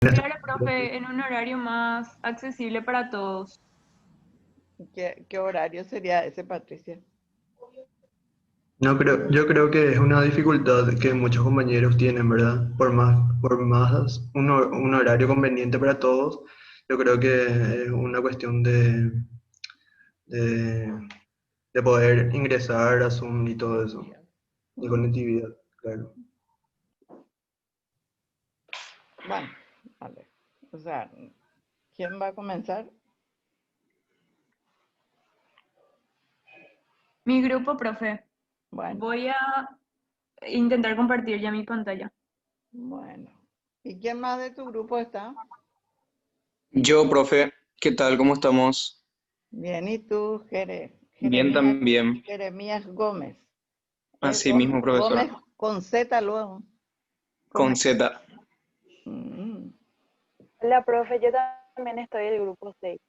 Claro, profe, en un horario más accesible para todos. ¿Qué horario sería ese, Patricia? No creo, yo creo que es una dificultad que muchos compañeros tienen, ¿verdad? Por más un horario conveniente para todos, yo creo que es una cuestión de, de poder ingresar a Zoom y todo eso, y conectividad, claro. Bueno, vale. O sea, ¿quién va a comenzar? Mi grupo, profe, Bueno, voy a intentar compartir ya mi pantalla. bueno. ¿Y quién más de tu grupo está? Yo, profe, ¿qué tal? ¿Cómo estamos? Bien, ¿y tú, Bien también. Jeremías Gómez? Así Gómez, mismo, profesora. Gómez con Z luego. Con Gómez. Z. Mm, Hola, profe, yo también estoy del grupo 6.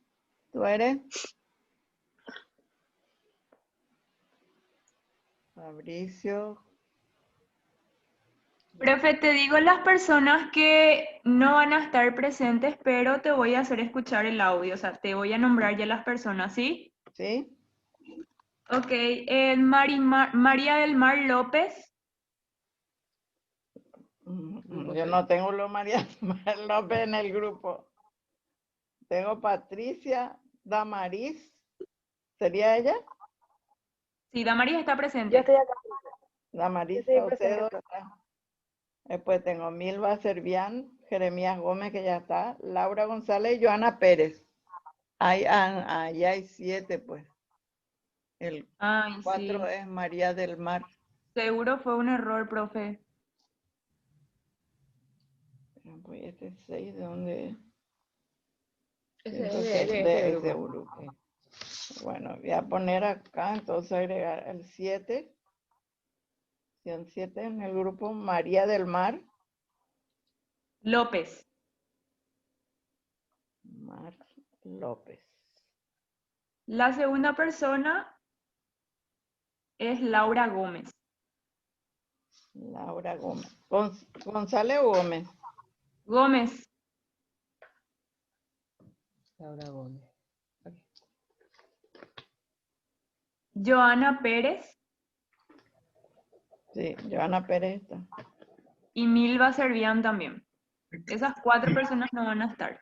¿Tú eres? Fabricio. Profe, te digo las personas que no van a estar presentes, pero te voy a hacer escuchar el audio, o sea, te voy a nombrar ya las personas, ¿sí? ¿Sí? Ok, María del Mar López, Yo no tengo lo María López en el grupo. Tengo Patricia Damaris. ¿Sería ella? sí, Damaris está Yo presente. estoy acá, yo Damaris estoy presente, Saucedo profe. está. Después tengo Milva Servián, Jeremías Gómez, que ya está, Laura González y Joana Pérez. Ahí hay 7, pues. El Ay, 4 sí, es María del Mar. seguro fue un error, profe. Pues este 6, ¿de dónde es? Ese Siento es que de de este ese grupo. grupo. Bueno, voy a poner acá, entonces agregar el 7. 7 en el grupo María del Mar. López. Mar López. La segunda persona es Laura Gómez. Laura Gómez. González o Gómez. Gómez. Laura Gómez. Joana Pérez Sí, Joana Pérez está. y Milva Servián también. Esas 4 personas no van a estar.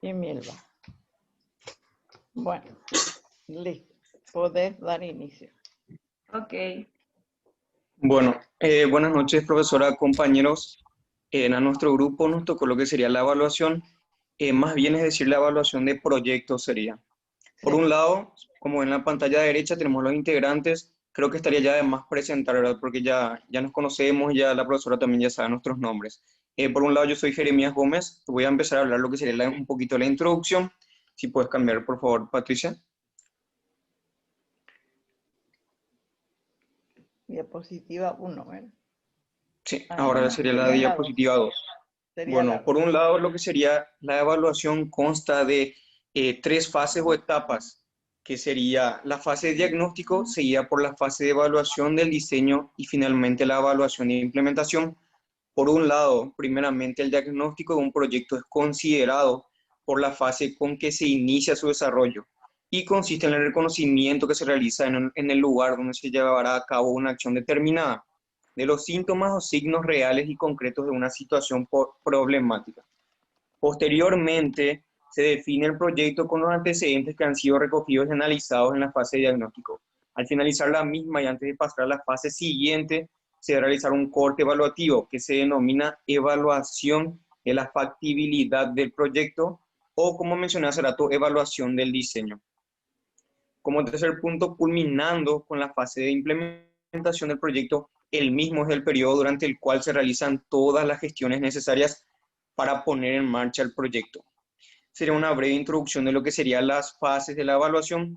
Y Milva. Bueno, listo. Podés dar inicio. Ok. Bueno, buenas noches, profesora, compañeros. A nuestro grupo nos tocó lo que sería la evaluación. Más bien es decir, la evaluación de proyectos sería. Por Sí. un lado, como en la pantalla derecha tenemos los integrantes, creo que estaría ya de más presentar, ¿verdad? Porque ya nos conocemos, ya la profesora también ya sabe nuestros nombres. Por un lado, yo soy Jeremías Gómez, voy a empezar a hablar lo que sería un poquito la introducción. Si puedes cambiar, por favor, Patricia. Diapositiva 1, ¿verdad? Sí, Ah, ahora sería la sería la 2. diapositiva 2. Sería la Bueno, 2. por un lado, lo que sería la evaluación consta de 3 fases o etapas, que sería la fase de diagnóstico, seguida por la fase de evaluación del diseño y finalmente la evaluación de implementación. Por un lado, primeramente el diagnóstico de un proyecto es considerado por la fase con que se inicia su desarrollo y consiste en el reconocimiento que se realiza en el lugar donde se llevará a cabo una acción determinada de los síntomas o signos reales y concretos de una situación problemática. Posteriormente, se define el proyecto con los antecedentes que han sido recogidos y analizados en la fase de diagnóstico. Al finalizar la misma y antes de pasar a la fase siguiente, se debe realizar un corte evaluativo que se denomina evaluación de la factibilidad del proyecto o, como mencioné hace rato, evaluación del diseño. Como tercer punto, culminando con la fase de implementación del proyecto, el mismo es el periodo durante el cual se realizan todas las gestiones necesarias para poner en marcha el proyecto. Sería una breve introducción de lo que serían las fases de la evaluación.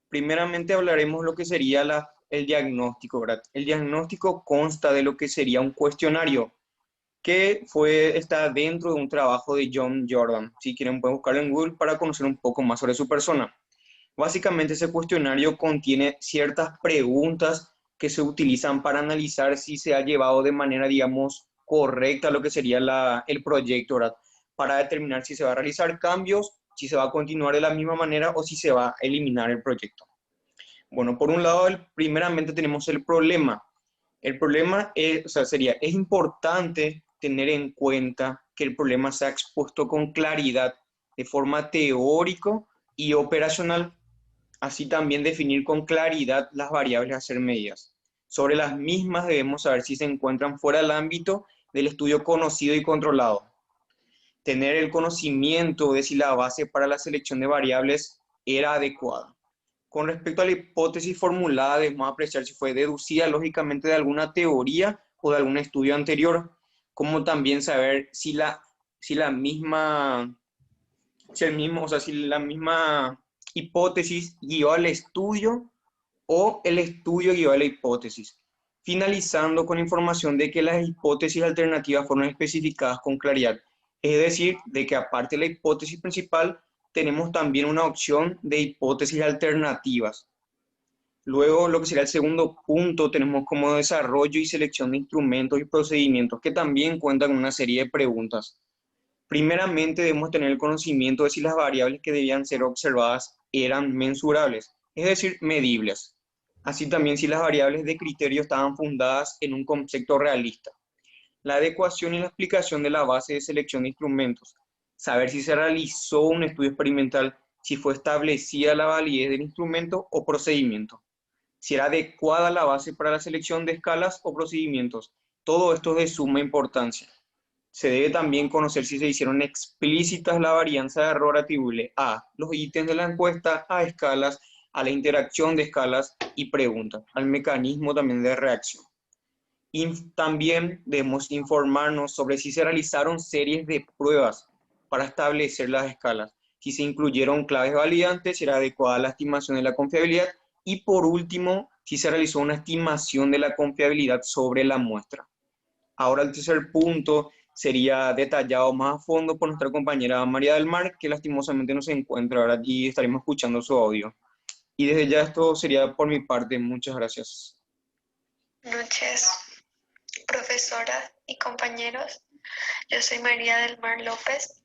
Primeramente hablaremos lo que sería el diagnóstico, ¿verdad? El diagnóstico consta de lo que sería un cuestionario que está dentro de un trabajo de John Jordan. Si quieren pueden buscarlo en Google para conocer un poco más sobre su persona. Básicamente ese cuestionario contiene ciertas preguntas que se utilizan para analizar si se ha llevado de manera, digamos, correcta lo que sería el proyecto, ¿verdad? Para determinar si se va a realizar cambios, si se va a continuar de la misma manera o si se va a eliminar el proyecto. Bueno, por un lado, primeramente tenemos el problema. El problema es, o sea, es importante tener en cuenta que el problema sea expuesto con claridad, de forma teórico y operacional. Así también definir con claridad las variables a ser medidas. Sobre las mismas debemos saber si se encuentran fuera del ámbito del estudio conocido y controlado. Tener el conocimiento de si la base para la selección de variables era adecuada. Con respecto a la hipótesis formulada, debemos apreciar si fue deducida lógicamente de alguna teoría o de algún estudio anterior, como también saber si la misma hipótesis guió al estudio o el estudio guió a la hipótesis, finalizando con información de que las hipótesis alternativas fueron especificadas con claridad. Es decir, de que aparte de la hipótesis principal, tenemos también una opción de hipótesis alternativas. Luego, lo que será el segundo punto, tenemos como desarrollo y selección de instrumentos y procedimientos que también cuentan con una serie de preguntas. Primeramente, debemos tener el conocimiento de si las variables que debían ser observadas eran mensurables, es decir, medibles. Así también si las variables de criterio estaban fundadas en un concepto realista. La adecuación y la explicación de la base de selección de instrumentos. Saber si se realizó un estudio experimental, si fue establecida la validez del instrumento o procedimiento. Si era adecuada la base para la selección de escalas o procedimientos. Todo esto es de suma importancia. Se debe también conocer si se hicieron explícitas la varianza de error atribuible a los ítems de la encuesta, a escalas, a la interacción de escalas y preguntas, al mecanismo también de reacción. Y también debemos informarnos sobre si se realizaron series de pruebas para establecer las escalas, si se incluyeron claves validantes, si era adecuada la estimación de la confiabilidad y por último, si se realizó una estimación de la confiabilidad sobre la muestra. Ahora el tercer punto sería detallado más a fondo por nuestra compañera María del Mar, que lastimosamente no se encuentra ahora y estaremos escuchando su audio. Y desde ya esto sería por mi parte. Muchas gracias. Buenas noches, profesoras y compañeros. Yo soy María del Mar López.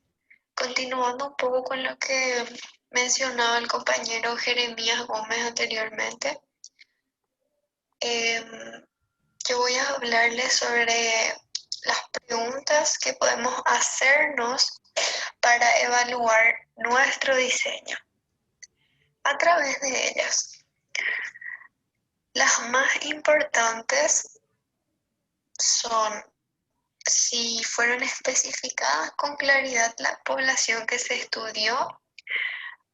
Continuando un poco con lo que mencionaba el compañero Jeremías Gómez anteriormente, yo voy a hablarles sobre las preguntas que podemos hacernos para evaluar nuestro diseño. A través de ellas, las más importantes son si fueron especificadas con claridad la población que se estudió,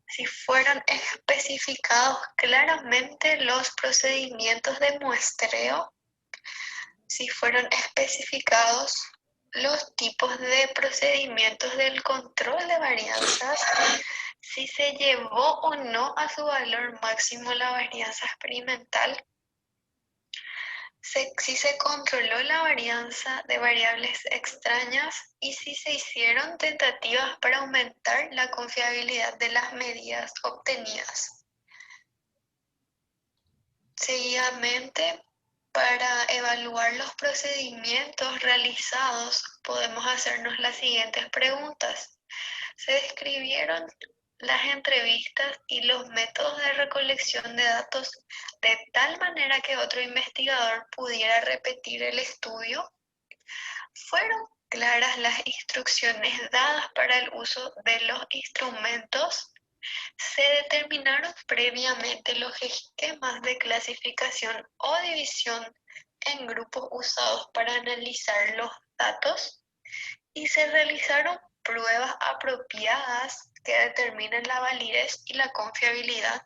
si fueron especificados claramente los procedimientos de muestreo, si fueron especificados los tipos de procedimientos del control de varianzas, si se llevó o no a su valor máximo la varianza experimental, si se controló la varianza de variables extrañas y si se hicieron tentativas para aumentar la confiabilidad de las medidas obtenidas. Seguidamente, para evaluar los procedimientos realizados, podemos hacernos las siguientes preguntas. ¿Se describieron las entrevistas y los métodos de recolección de datos de tal manera que otro investigador pudiera repetir el estudio? ¿Fueron claras las instrucciones dadas para el uso de los instrumentos? ¿Se determinaron previamente los esquemas de clasificación o división en grupos usados para analizar los datos? ¿Y se realizaron pruebas apropiadas que determinen la validez y la confiabilidad?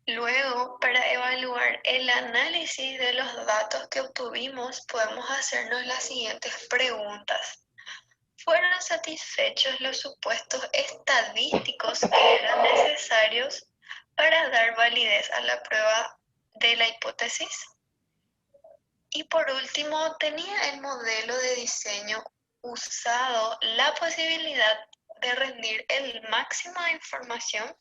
Luego, para evaluar el análisis de los datos que obtuvimos, podemos hacernos las siguientes preguntas. ¿Fueron satisfechos los supuestos estadísticos que eran necesarios para dar validez a la prueba de la hipótesis? Y por último, ¿tenía el modelo de diseño usado la posibilidad de rendir el máximo de información?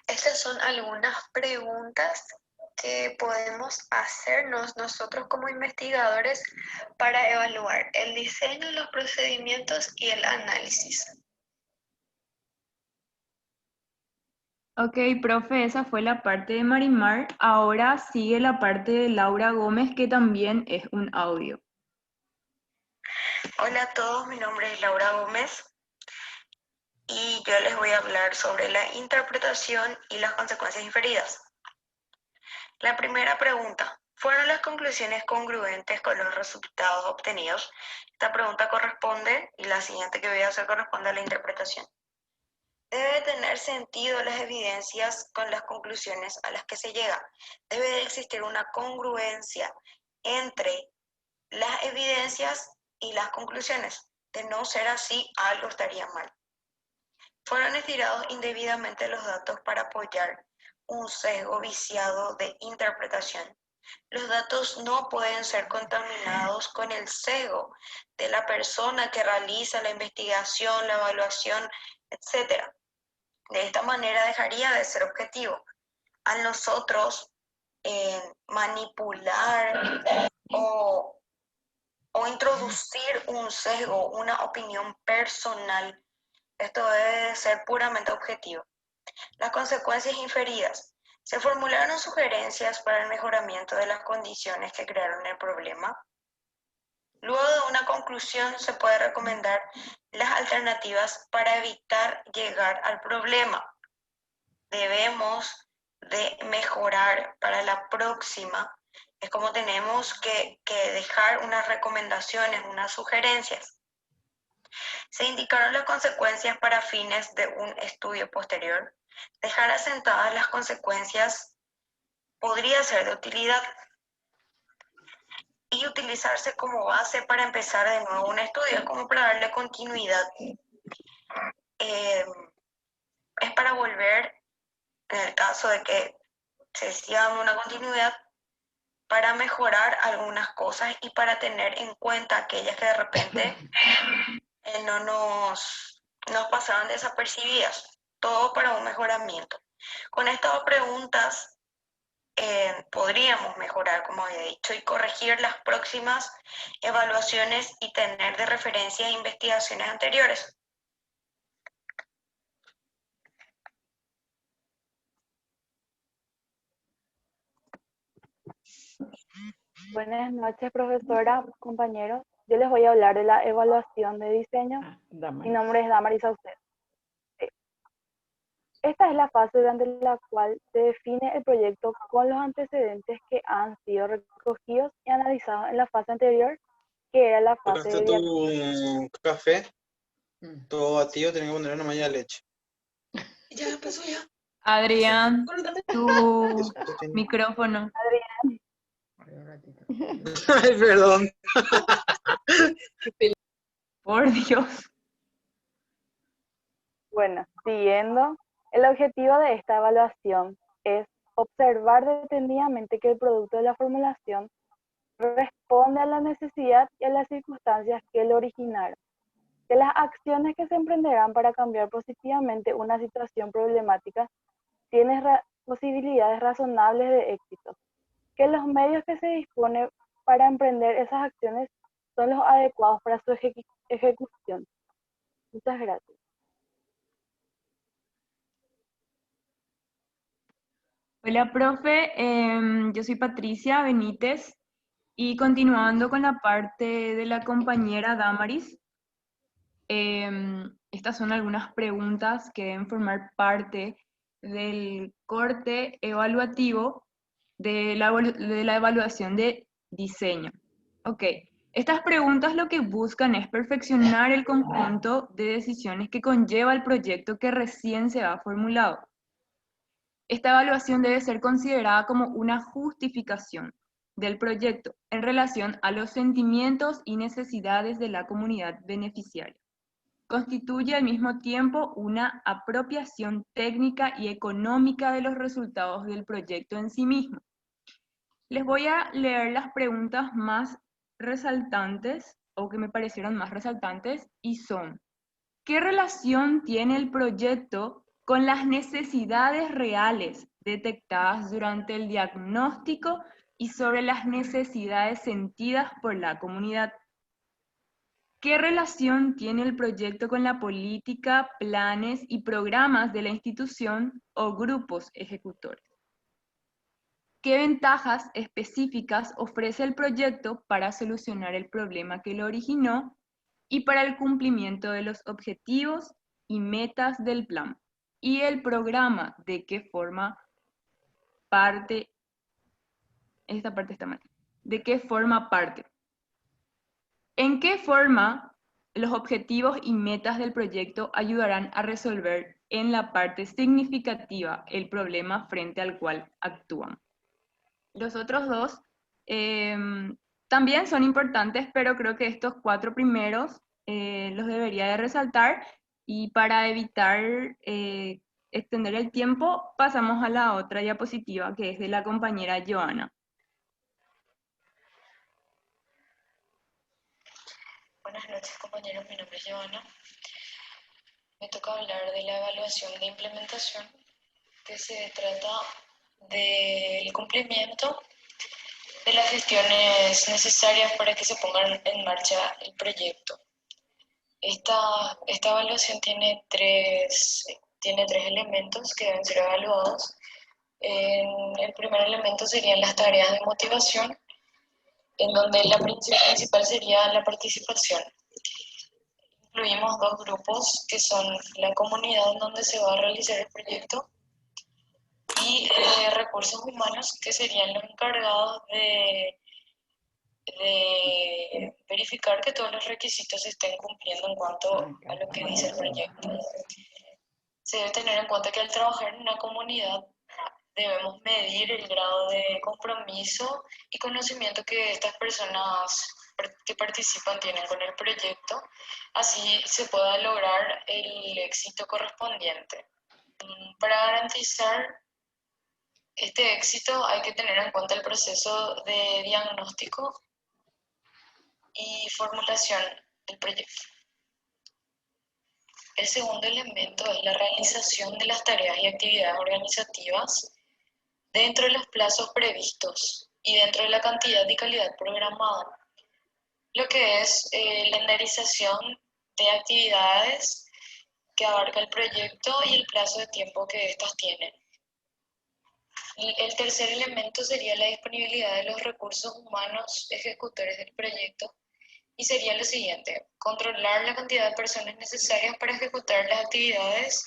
Estas son algunas preguntas que podemos hacernos nosotros como investigadores para evaluar el diseño, los procedimientos y el análisis. Ok, profe, esa fue la parte de Marimar. Ahora sigue la parte de Laura Gómez, que también es un audio. Hola a todos, mi nombre es Laura Gómez y yo les voy a hablar sobre la interpretación y las consecuencias inferidas. La primera pregunta, ¿fueron las conclusiones congruentes con los resultados obtenidos? Esta pregunta corresponde, y la siguiente que voy a hacer corresponde a la interpretación. Debe tener sentido las evidencias con las conclusiones a las que se llega. Debe de existir una congruencia entre las evidencias y las conclusiones. De no ser así, algo estaría mal. Fueron estirados indebidamente los datos para apoyar un sesgo viciado de interpretación. Los datos no pueden ser contaminados con el sesgo de la persona que realiza la investigación, la evaluación, etc. De esta manera dejaría de ser objetivo. Al nosotros manipular o introducir un sesgo, una opinión personal, esto debe de ser puramente objetivo. Las consecuencias inferidas. Se formularon sugerencias para el mejoramiento de las condiciones que crearon el problema. Luego de una conclusión se puede recomendar las alternativas para evitar llegar al problema. Debemos de mejorar para la próxima. Es como tenemos que dejar unas recomendaciones, unas sugerencias. Se indicaron las consecuencias para fines de un estudio posterior. Dejar asentadas las consecuencias podría ser de utilidad y utilizarse como base para empezar de nuevo un estudio, como para darle continuidad. Es para volver, en el caso de que se siga dando una continuidad, para mejorar algunas cosas y para tener en cuenta aquellas que de repente no nos pasaron desapercibidas. Todo para un mejoramiento. Con estas preguntas podríamos mejorar, como había dicho, y corregir las próximas evaluaciones y tener de referencia investigaciones anteriores. Buenas noches, profesora, compañeros. Yo les voy a hablar de la evaluación de diseño. Mi nombre es Damaris Saucedo. Esta es la fase durante la cual se define el proyecto con los antecedentes que han sido recogidos y analizados en la fase anterior, que era la fase de tu café, todo batido, tenés que ponerle una malla de leche. Ya empezó ya. Adrián, tu micrófono. Adrián. Ay, perdón. Por Dios. Bueno, siguiendo, el objetivo de esta evaluación es observar detenidamente que el producto de la formulación responde a la necesidad y a las circunstancias que lo originaron, que las acciones que se emprenderán para cambiar positivamente una situación problemática tienen posibilidades razonables de éxito, que los medios que se dispone para emprender esas acciones son los adecuados para su ejecución. Muchas gracias. Hola, profe. Yo soy Patricia Benítez y continuando con la parte de la compañera Damaris, estas son algunas preguntas que deben formar parte del corte evaluativo de la evaluación de diseño. Ok, estas preguntas lo que buscan es perfeccionar el conjunto de decisiones que conlleva el proyecto que recién se ha formulado. Esta evaluación debe ser considerada como una justificación del proyecto en relación a los sentimientos y necesidades de la comunidad beneficiaria. Constituye al mismo tiempo una apropiación técnica y económica de los resultados del proyecto en sí mismo. Les voy a leer las preguntas más resaltantes, o que me parecieron más resaltantes, y son: ¿qué relación tiene el proyecto con las necesidades reales detectadas durante el diagnóstico y sobre las necesidades sentidas por la comunidad. ¿Qué relación tiene el proyecto con la política, planes y programas de la institución o grupos ejecutores? ¿Qué ventajas específicas ofrece el proyecto para solucionar el problema que lo originó y para el cumplimiento de los objetivos y metas del plan? ¿Y el programa de qué forma parte? Esta parte está mal. ¿De qué forma parte? ¿En qué forma los objetivos y metas del proyecto ayudarán a resolver en la parte significativa el problema frente al cual actúan? Los otros dos también son importantes, pero creo que estos 4 primeros los debería de resaltar, y para evitar extender el tiempo pasamos a la otra diapositiva, que es de la compañera Joana. Buenas noches, compañeros. Mi nombre es Joana. Me toca hablar de la evaluación de implementación, que se trata del cumplimiento de las gestiones necesarias para que se ponga en marcha el proyecto. Esta evaluación tiene tres elementos que deben ser evaluados. El primer elemento serían las tareas de motivación, en donde la principal sería la participación. Incluimos 2 grupos, que son la comunidad en donde se va a realizar el proyecto y recursos humanos, que serían los encargados de verificar que todos los requisitos se estén cumpliendo en cuanto a lo que dice el proyecto. Se debe tener en cuenta que al trabajar en una comunidad debemos medir el grado de compromiso y conocimiento que estas personas que participan tienen con el proyecto, así se pueda lograr el éxito correspondiente. Para garantizar este éxito hay que tener en cuenta el proceso de diagnóstico y formulación del proyecto. El segundo elemento es la realización de las tareas y actividades organizativas dentro de los plazos previstos y dentro de la cantidad y calidad programada, lo que es la estandarización de actividades que abarca el proyecto y el plazo de tiempo que éstas tienen. El tercer elemento sería la disponibilidad de los recursos humanos ejecutores del proyecto, y sería lo siguiente: controlar la cantidad de personas necesarias para ejecutar las actividades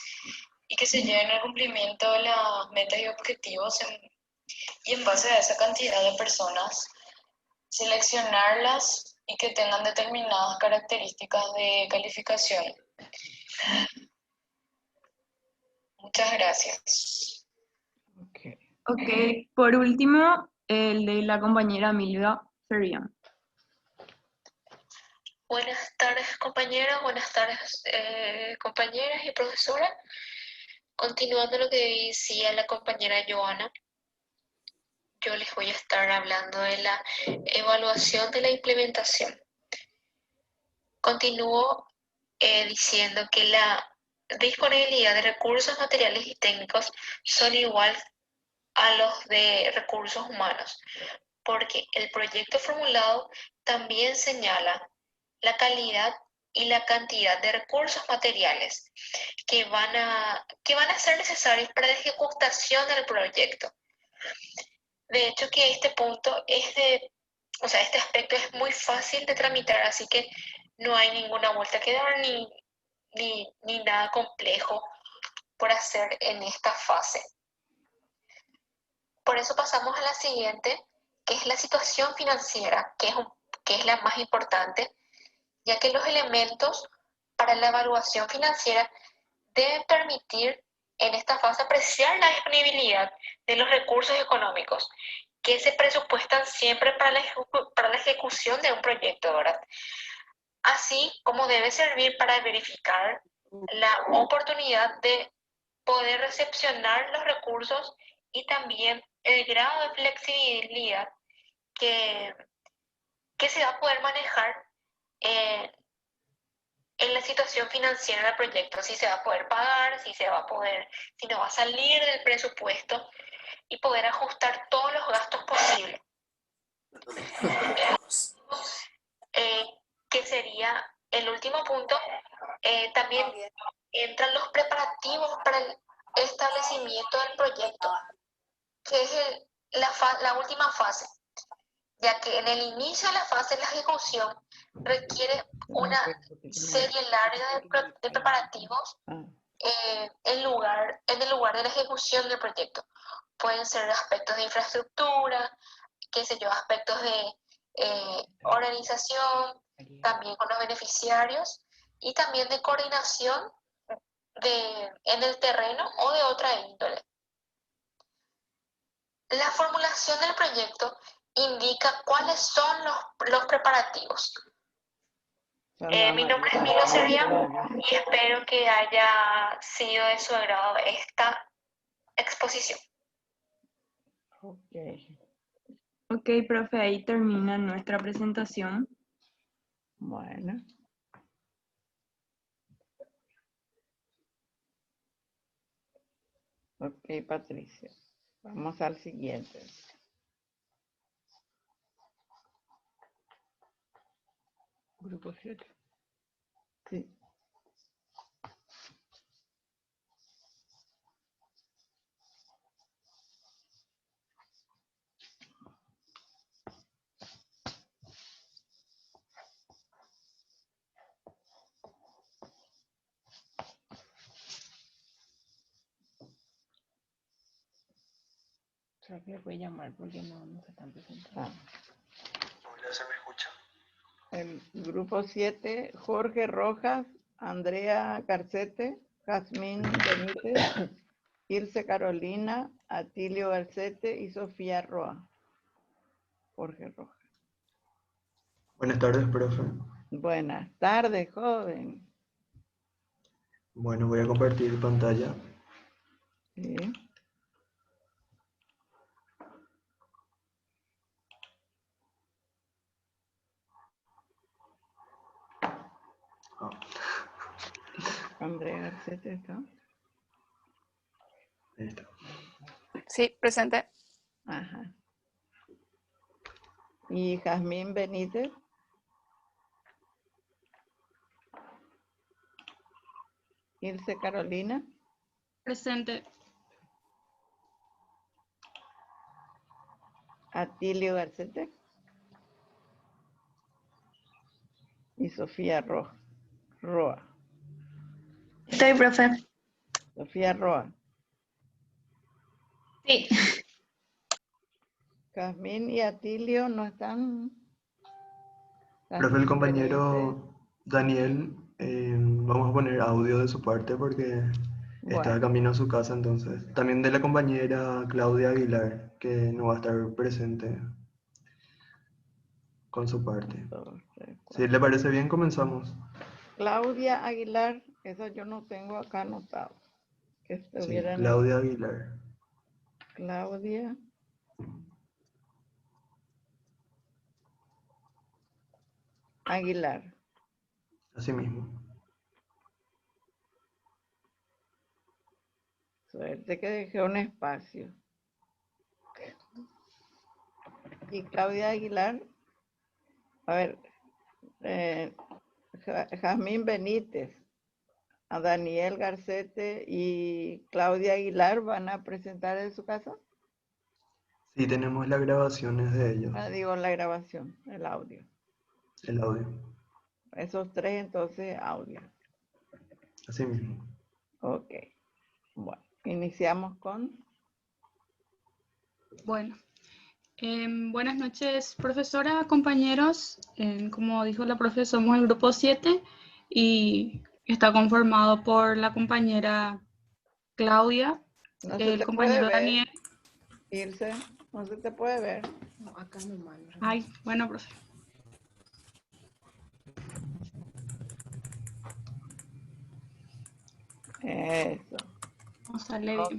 y que se lleven al cumplimiento de las metas y objetivos, y en base a esa cantidad de personas, seleccionarlas y que tengan determinadas características de calificación. Muchas gracias. Ok, por último, el de la compañera Milva Ferian. Buenas tardes, compañeros, buenas tardes, compañeras y profesora. Continuando lo que decía la compañera Joana, yo les voy a estar hablando de la evaluación de la implementación. Continúo diciendo que la disponibilidad de recursos materiales y técnicos son igual a los de recursos humanos, porque el proyecto formulado también señala la calidad y la cantidad de recursos materiales que van a ser necesarios para la ejecución del proyecto. De hecho, que este punto este aspecto es muy fácil de tramitar, así que no hay ninguna vuelta que dar ni nada complejo por hacer en esta fase. Por eso pasamos a la siguiente, que es la situación financiera, que es la más importante, ya que los elementos para la evaluación financiera deben permitir en esta fase apreciar la disponibilidad de los recursos económicos que se presupuestan siempre para la ejecución de un proyecto, ¿verdad? Así como debe servir para verificar la oportunidad de poder recepcionar los recursos y también el grado de flexibilidad que se va a poder manejar en la situación financiera del proyecto, si se va a poder pagar, si no va a salir del presupuesto y poder ajustar todos los gastos posibles. Que sería el último punto. También entran los preparativos para el establecimiento del proyecto, que es la última fase, ya que en el inicio de la fase de la ejecución requiere una serie larga de preparativos en el lugar de la ejecución del proyecto. Pueden ser aspectos de infraestructura, qué sé yo, aspectos de organización, también con los beneficiarios, y también de coordinación en el terreno o de otra índole. La formulación del proyecto indica cuáles son los preparativos. Mi nombre es Milo Servián y espero que haya sido de su agrado esta exposición. Ok, profe, ahí termina nuestra presentación. Bueno. Ok, Patricia. Vamos al siguiente. Grupo 7. Sí. Creo que le puede llamar porque no se están presentando. Hola, ¿se me escucha? El grupo 7, Jorge Rojas, Andrea Garcete, Jazmín Benítez, Ilse Carolina, Atilio Garcete y Sofía Roa. Jorge Rojas. Buenas tardes, profe. Buenas tardes, joven. Bueno, voy a compartir pantalla. Sí. Andrea Garcete está. Ahí está. Sí, presente. Ajá. Y Jazmín Benítez. Ilse Carolina. Presente. Atilio Garcete. Y Sofía Roa. Estoy, profe. Sofía Roa. Sí. Jazmín y Atilio no están. Profe, el compañero Daniel, vamos a poner audio de su parte porque está de camino a su casa, entonces. También de la compañera Claudia Aguilar, que no va a estar presente con su parte. Si le parece bien, comenzamos. Claudia Aguilar, eso yo no tengo acá anotado. Que estuviera Sí, Claudia Aguilar. Claudia Aguilar. Así mismo. Suerte que dejé un espacio. Y Claudia Aguilar, a ver, Jazmín Benítez, a Daniel Garcete y Claudia Aguilar van a presentar en su casa. Sí, tenemos las grabaciones de ellos. Digo la grabación, el audio. El audio. Esos tres entonces audio. Así mismo. Ok. Bueno, iniciamos con... Bueno. Buenas noches, profesora, compañeros. Como dijo la profe, somos el grupo 7 y está conformado por la compañera Claudia, No el compañero Daniel. Irse, no se te puede ver. No, acá no mal. Ay, bueno, profe. Eso. No sale bien.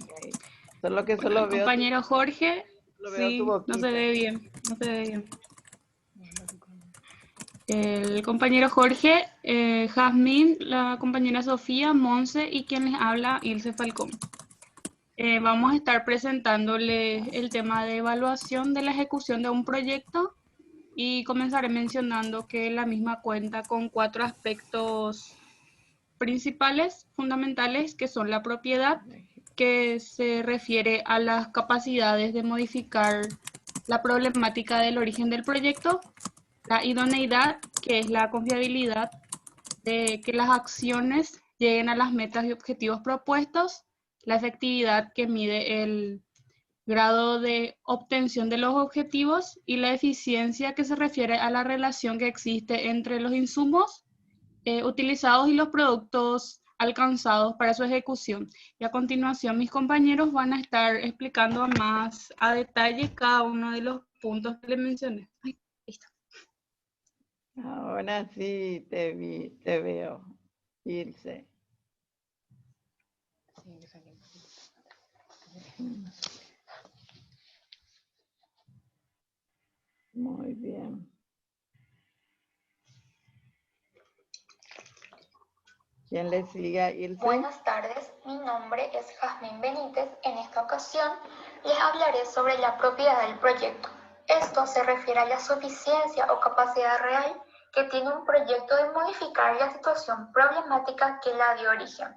Solo que Bueno, solo el veo compañero Jorge, veo sí, tu boquita. no se ve bien, no se ve bien. el compañero Jorge, Jazmín, la compañera Sofía, Monse y quien les habla, Ilse Falcón. Vamos a estar presentándoles el tema de evaluación de la ejecución de un proyecto y comenzaré mencionando que la misma cuenta con 4 aspectos principales, fundamentales, que son la propiedad, que se refiere a las capacidades de modificar la problemática del origen del proyecto, la idoneidad, que es la confiabilidad de que las acciones lleguen a las metas y objetivos propuestos, la efectividad, que mide el grado de obtención de los objetivos, y la eficiencia, que se refiere a la relación que existe entre los insumos utilizados y los productos alcanzados para su ejecución. Y a continuación mis compañeros van a estar explicando más a detalle cada uno de los puntos que les mencioné. Ay, listo. Ahora sí te veo, Ilse. Muy bien. ¿Quién le sigue, Ilse? Buenas tardes, mi nombre es Jazmín Benítez. En esta ocasión les hablaré sobre la propiedad del proyecto. Esto se refiere a la suficiencia o capacidad real que tiene un proyecto de modificar la situación problemática que la dio origen.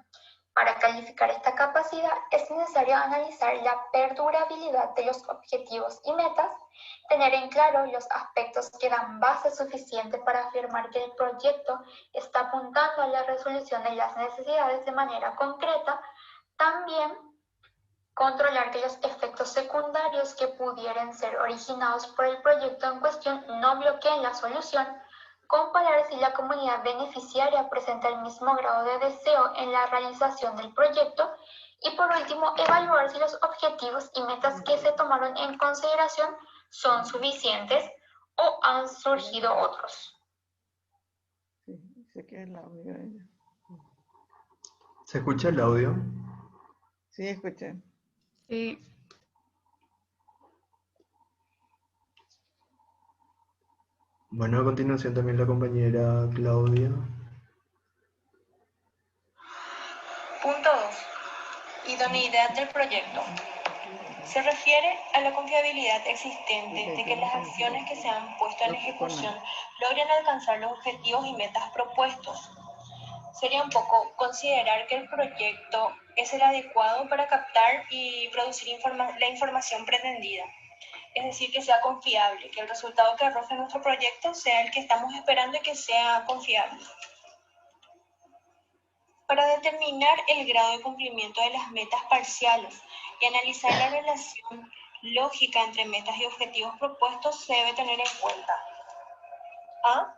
Para calificar esta capacidad es necesario analizar la perdurabilidad de los objetivos y metas, tener en claro los aspectos que dan base suficiente para afirmar que el proyecto está apuntando a la resolución de las necesidades de manera concreta, también controlar que los efectos secundarios que pudieran ser originados por el proyecto en cuestión no bloqueen la solución, comparar si la comunidad beneficiaria presenta el mismo grado de deseo en la realización del proyecto y, por último, evaluar si los objetivos y metas que se tomaron en consideración son suficientes o han surgido otros. Sí, sé que el audio. ¿Se escucha el audio? Sí, escuché. Sí. Bueno, a continuación también la compañera Claudia. Punto 2. Idoneidad del proyecto. Se refiere a la confiabilidad existente de que las acciones que se han puesto en ejecución logren alcanzar los objetivos y metas propuestos. Sería un poco considerar que el proyecto es el adecuado para captar y producir la información pretendida. Es decir, que sea confiable, que el resultado que arroje nuestro proyecto sea el que estamos esperando y que sea confiable. Para determinar el grado de cumplimiento de las metas parciales y analizar la relación lógica entre metas y objetivos propuestos, se debe tener en cuenta: A.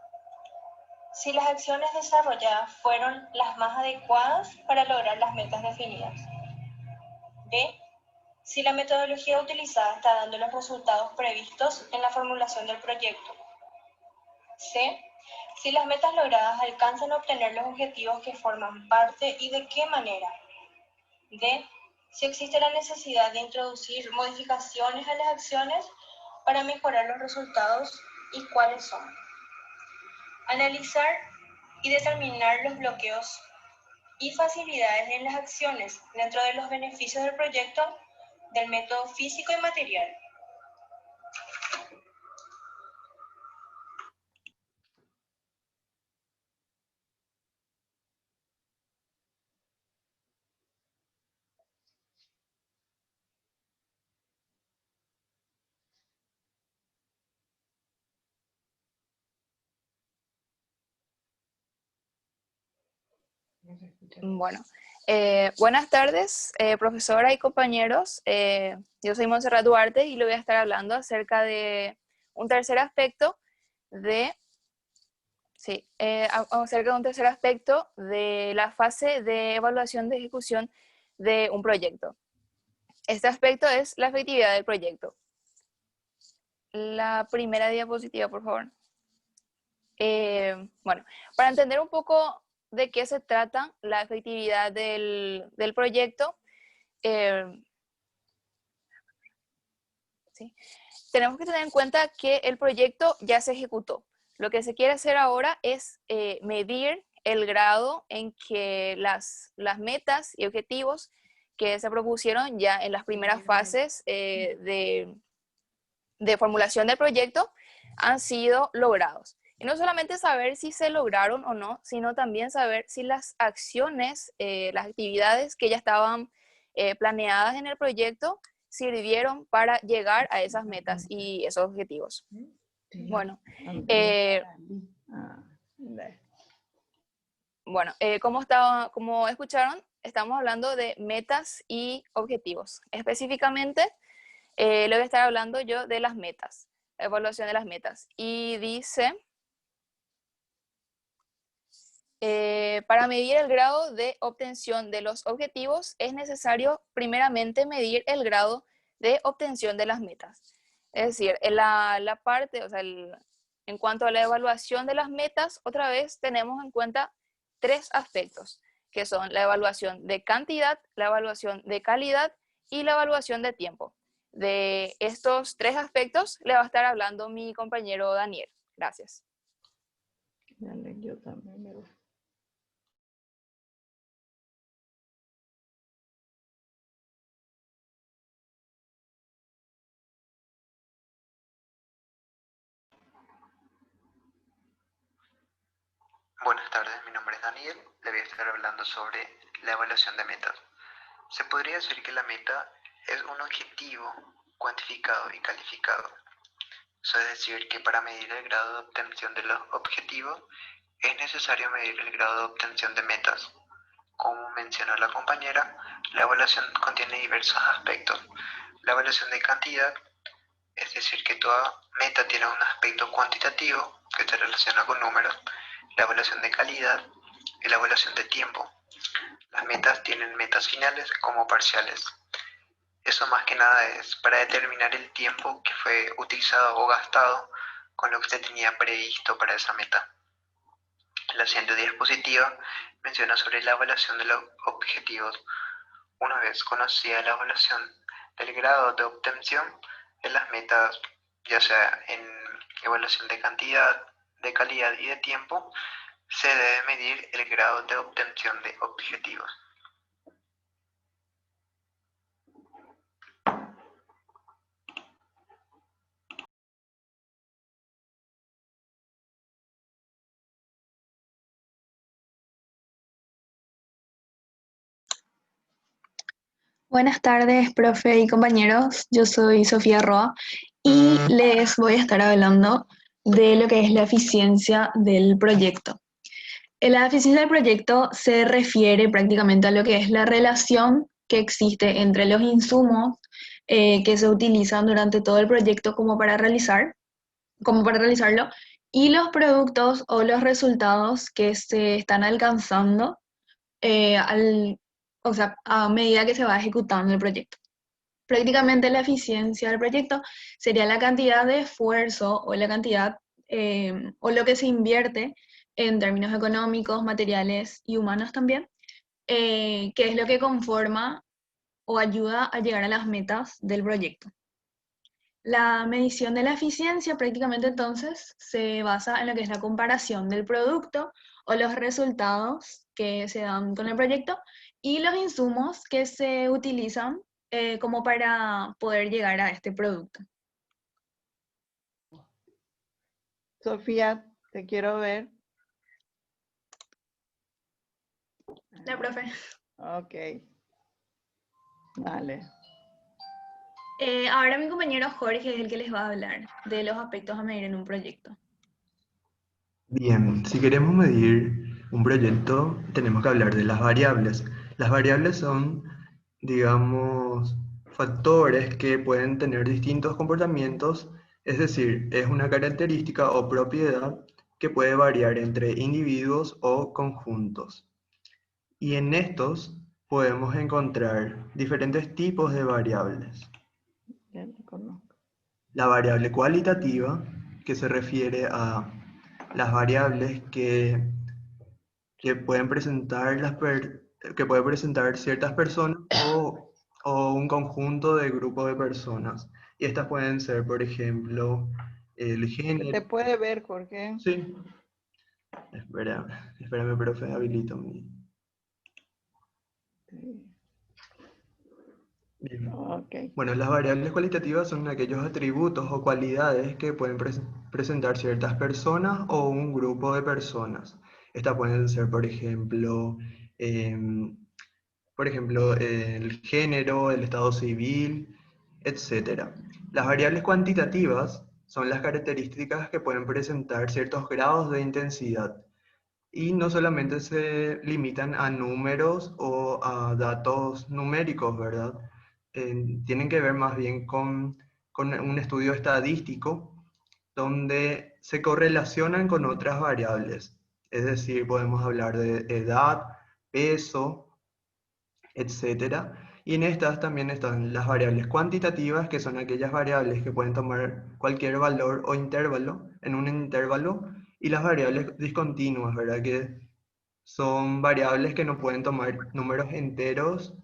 Si las acciones desarrolladas fueron las más adecuadas para lograr las metas definidas. B. Si la metodología utilizada está dando los resultados previstos en la formulación del proyecto. C. Si las metas logradas alcanzan a obtener los objetivos que forman parte y de qué manera. D. Si existe la necesidad de introducir modificaciones a las acciones para mejorar los resultados y cuáles son. Analizar y determinar los bloqueos y facilidades en las acciones dentro de los beneficios del proyecto del método físico y material. Bueno, buenas tardes, profesora y compañeros. Yo soy Montserrat Duarte y le voy a estar hablando acerca de un tercer aspecto de la fase de evaluación de ejecución de un proyecto. Este aspecto es la efectividad del proyecto. La primera diapositiva, por favor. Bueno, para entender un poco de qué se trata la efectividad del proyecto, ¿sí? Tenemos que tener en cuenta que el proyecto ya se ejecutó, Lo que se quiere hacer ahora es medir el grado en que las metas y objetivos que se propusieron ya en las primeras fases de formulación del proyecto han sido logrados. Y no solamente saber si se lograron o no, sino también saber si las acciones, las actividades que ya estaban planeadas en el proyecto sirvieron para llegar a esas metas y esos objetivos. Bueno, como escucharon, estamos hablando de metas y objetivos. Específicamente, le voy a estar hablando yo de las metas, la evaluación de las metas. Y dice, para medir el grado de obtención de los objetivos, es necesario primeramente medir el grado de obtención de las metas. Es decir, la parte, o sea, en cuanto a la evaluación de las metas, otra vez tenemos en cuenta 3 aspectos, que son la evaluación de cantidad, la evaluación de calidad y la evaluación de tiempo. De estos 3 aspectos le va a estar hablando mi compañero Daniel. Gracias. Dale, yo también me gusta. Buenas tardes, mi nombre es Daniel, le voy a estar hablando sobre la evaluación de metas. Se podría decir que la meta es un objetivo cuantificado y calificado. Eso es decir, que para medir el grado de obtención de los objetivos es necesario medir el grado de obtención de metas. Como mencionó la compañera, la evaluación contiene diversos aspectos. La evaluación de cantidad, es decir, que toda meta tiene un aspecto cuantitativo que se relaciona con números. La evaluación de calidad y la evaluación de tiempo. Las metas tienen metas finales como parciales. Eso más que nada es para determinar el tiempo que fue utilizado o gastado con lo que se tenía previsto para esa meta. La siguiente diapositiva menciona sobre la evaluación de los objetivos. Una vez conocida la evaluación del grado de obtención de las metas, ya sea en evaluación de cantidad, de calidad y de tiempo, se debe medir el grado de obtención de objetivos. Buenas tardes, profe y compañeros. Yo soy Sofía Roa y les voy a estar hablando de lo que es la eficiencia del proyecto. La eficiencia del proyecto se refiere prácticamente a lo que es la relación que existe entre los insumos que se utilizan durante todo el proyecto como para realizarlo y los productos o los resultados que se están alcanzando a medida que se va ejecutando el proyecto. Prácticamente la eficiencia del proyecto sería la cantidad de esfuerzo o la cantidad o lo que se invierte en términos económicos, materiales y humanos también, que es lo que conforma o ayuda a llegar a las metas del proyecto. La medición de la eficiencia prácticamente entonces se basa en lo que es la comparación del producto o los resultados que se dan con el proyecto y los insumos que se utilizan como para poder llegar a este producto. Sofía, te quiero ver. La profe. Ok. Vale. Ahora mi compañero Jorge es el que les va a hablar de los aspectos a medir en un proyecto. Bien, si queremos medir un proyecto, tenemos que hablar de las variables. Las variables son, digamos, factores que pueden tener distintos comportamientos, es decir, es una característica o propiedad que puede variar entre individuos o conjuntos. Y en estos podemos encontrar diferentes tipos de variables. Ya lo conozco. La variable cualitativa, que se refiere a las variables que pueden presentar ciertas personas o un conjunto de grupos de personas. Y estas pueden ser, por ejemplo, el Se te género. puede ver, Jorge. Sí, espérame, profe, habilito mi. Bien. Ok. Bueno, las variables cualitativas son aquellos atributos o cualidades que pueden presentar ciertas personas o un grupo de personas. Estas pueden ser, por ejemplo, el género, el estado civil, etc. Las variables cuantitativas son las características que pueden presentar ciertos grados de intensidad y no solamente se limitan a números o a datos numéricos, ¿verdad? Tienen que ver más bien con un estudio estadístico donde se correlacionan con otras variables. Es decir, podemos hablar de edad, peso, etcétera. Y en estas también están las variables cuantitativas, que son aquellas variables que pueden tomar cualquier valor o intervalo en un intervalo, y las variables discontinuas, ¿verdad? Que son variables que no pueden tomar números enteros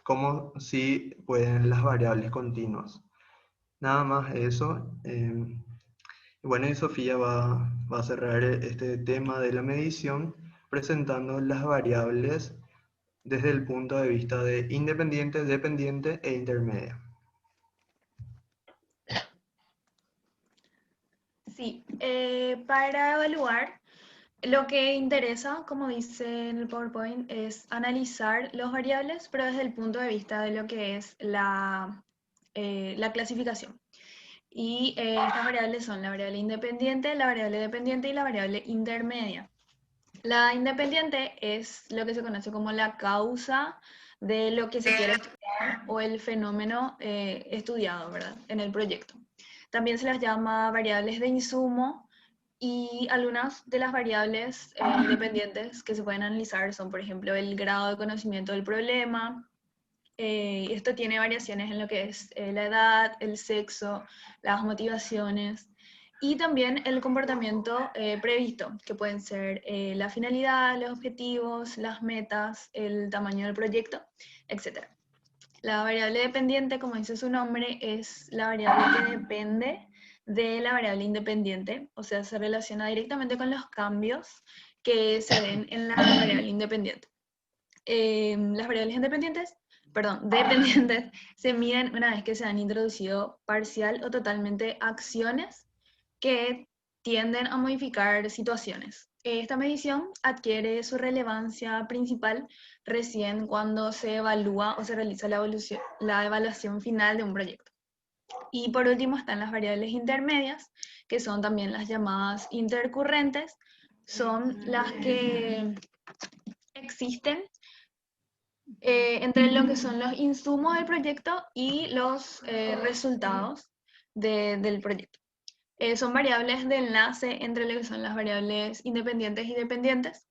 como si pueden las variables continuas. Nada más eso. Bueno, y Sofía va a cerrar este tema de la medición presentando las variables desde el punto de vista de independiente, dependiente e intermedia. Sí, para evaluar, lo que interesa, como dice en el PowerPoint, es analizar las variables, pero desde el punto de vista de lo que es la clasificación. Y estas variables son la variable independiente, la variable dependiente y la variable intermedia. La independiente es lo que se conoce como la causa de lo que se quiere estudiar o el fenómeno estudiado, ¿verdad? En el proyecto. También se las llama variables de insumo y algunas de las variables independientes que se pueden analizar son, por ejemplo, el grado de conocimiento del problema. Esto tiene variaciones en lo que es la edad, el sexo, las motivaciones y también el comportamiento previsto, que pueden ser la finalidad, los objetivos, las metas, el tamaño del proyecto, etc. La variable dependiente, como dice su nombre, es la variable que depende de la variable independiente, o sea, se relaciona directamente con los cambios que se den en la variable independiente. Las variables dependientes se miden una vez que se han introducido parcial o totalmente acciones que tienden a modificar situaciones. Esta medición adquiere su relevancia principal recién cuando se evalúa o se realiza la evaluación final de un proyecto. Y por último están las variables intermedias, que son también las llamadas intercurrentes, son las que existen entre lo que son los insumos del proyecto y los resultados del proyecto. Son variables de enlace entre lo que son las variables independientes y dependientes.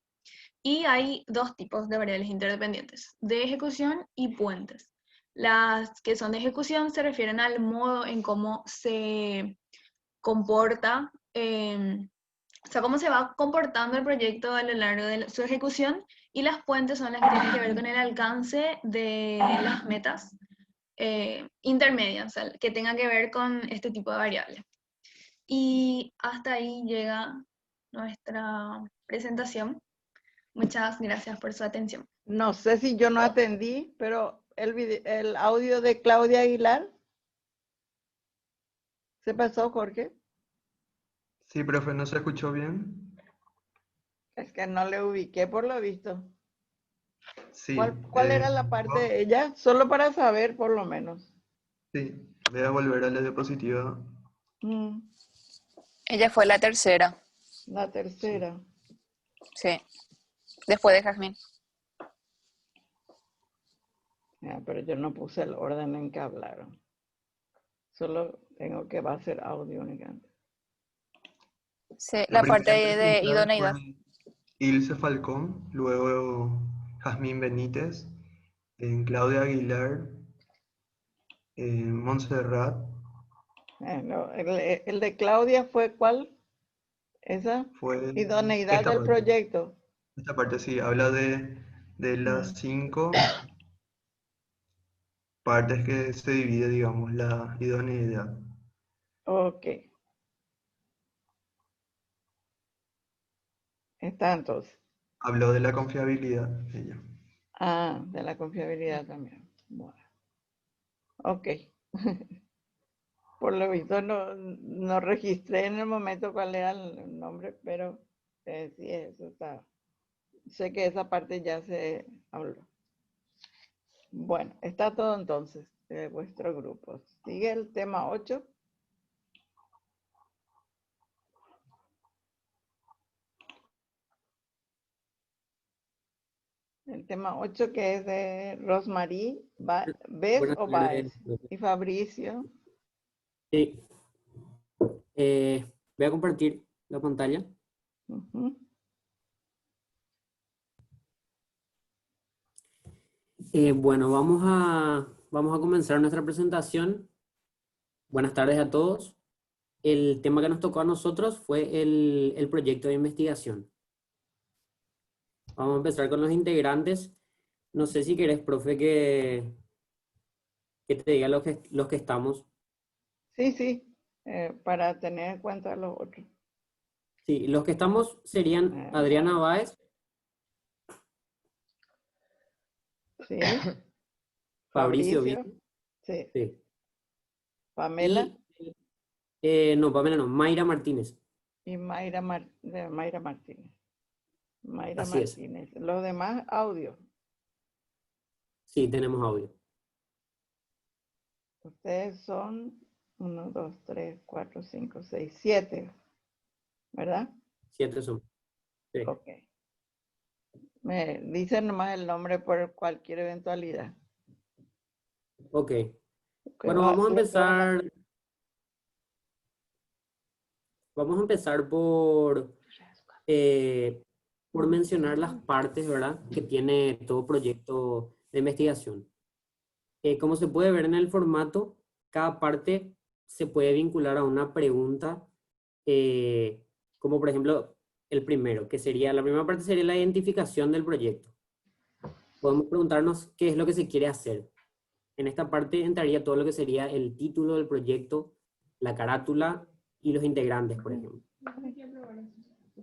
Y hay dos tipos de variables interdependientes, de ejecución y puentes. Las que son de ejecución se refieren al modo en cómo se comporta, o sea, cómo se va comportando el proyecto a lo largo de su ejecución, y las puentes son las que tienen que ver con el alcance de las metas intermedias, o sea, que tengan que ver con este tipo de variables. Y hasta ahí llega nuestra presentación. Muchas gracias por su atención. No sé si yo no atendí, pero el audio de Claudia Aguilar. ¿Se pasó, Jorge? Sí, profe, ¿no se escuchó bien? Es que no le ubiqué por lo visto. Sí. ¿Cuál era la parte de ella? Solo para saber, por lo menos. Sí, voy a volver a la diapositiva. Ella fue la tercera. La tercera. Sí. Después de Jazmín. Pero yo no puse el orden en que hablaron. Solo tengo que va a ser audio únicamente. Sí, la parte de idoneidad. Ilse Falcón, luego Jazmín Benítez, Claudia Aguilar, Montserrat. El de Claudia fue ¿cuál? ¿Esa? Fue Idoneidad del proyecto. Esta parte sí, habla de las 5 partes que se divide, digamos, la idoneidad. Ok. Está entonces. Habló de la confiabilidad, ella. Ah, de la confiabilidad también. Bueno. Ok. Por lo visto no registré en el momento cuál era el nombre, pero sí, eso está. Sé que esa parte ya se habló. Bueno, está todo entonces de vuestro grupo. Sigue el tema 8. El tema 8 que es de Rosmarie, ¿Ves Buenas o tardes, Baez? profe. Y Fabricio. Sí. Voy a compartir la pantalla. Ujú. Bueno, vamos a comenzar nuestra presentación. Buenas tardes a todos. El tema que nos tocó a nosotros fue el proyecto de investigación. Vamos a empezar con los integrantes. No sé si querés, profe, que te diga los que estamos. Sí, para tener en cuenta los otros. Sí, los que estamos serían Adriana Báez, Sí. Fabricio Fabricio. Villa. Sí. Sí. Pamela. No, Pamela no, Mayra Martínez. Y Mayra Martínez. Mayra Así es. Martínez. Los demás, audio. Sí, tenemos audio. Ustedes son 1, 2, 3, 4, 5, 6, 7. ¿Verdad? 7 son. Sí. Ok. Me dicen nomás el nombre por cualquier eventualidad. Ok. Bueno, vamos a empezar. Vamos a empezar por mencionar las partes, ¿verdad?, que tiene todo proyecto de investigación. Como se puede ver en el formato, cada parte se puede vincular a una pregunta, como por ejemplo el primero, que sería, la primera parte sería la identificación del proyecto. Podemos preguntarnos qué es lo que se quiere hacer. En esta parte entraría todo lo que sería el título del proyecto, la carátula y los integrantes, por ejemplo.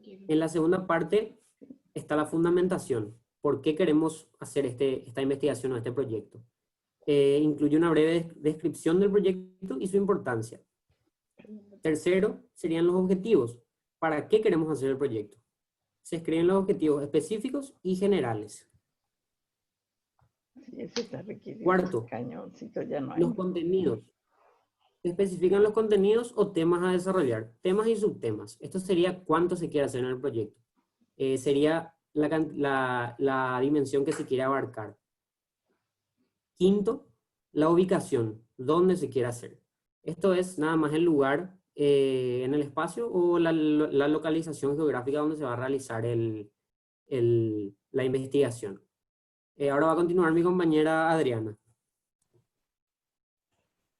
En la segunda parte está la fundamentación. ¿Por qué queremos hacer esta investigación o este proyecto? Incluye una breve descripción del proyecto y su importancia. Tercero, serían los objetivos. ¿Para qué queremos hacer el proyecto? Se escriben los objetivos específicos y generales. Sí, eso está requiriendo. Cuarto, Cañoncito ya no hay. los contenidos. Se especifican los contenidos o temas a desarrollar, temas y subtemas. Esto sería cuánto se quiere hacer en el proyecto. Sería la dimensión que se quiere abarcar. Quinto, la ubicación, dónde se quiere hacer. Esto es nada más el lugar en el espacio o la localización geográfica donde se va a realizar la investigación. Ahora va a continuar mi compañera Adriana.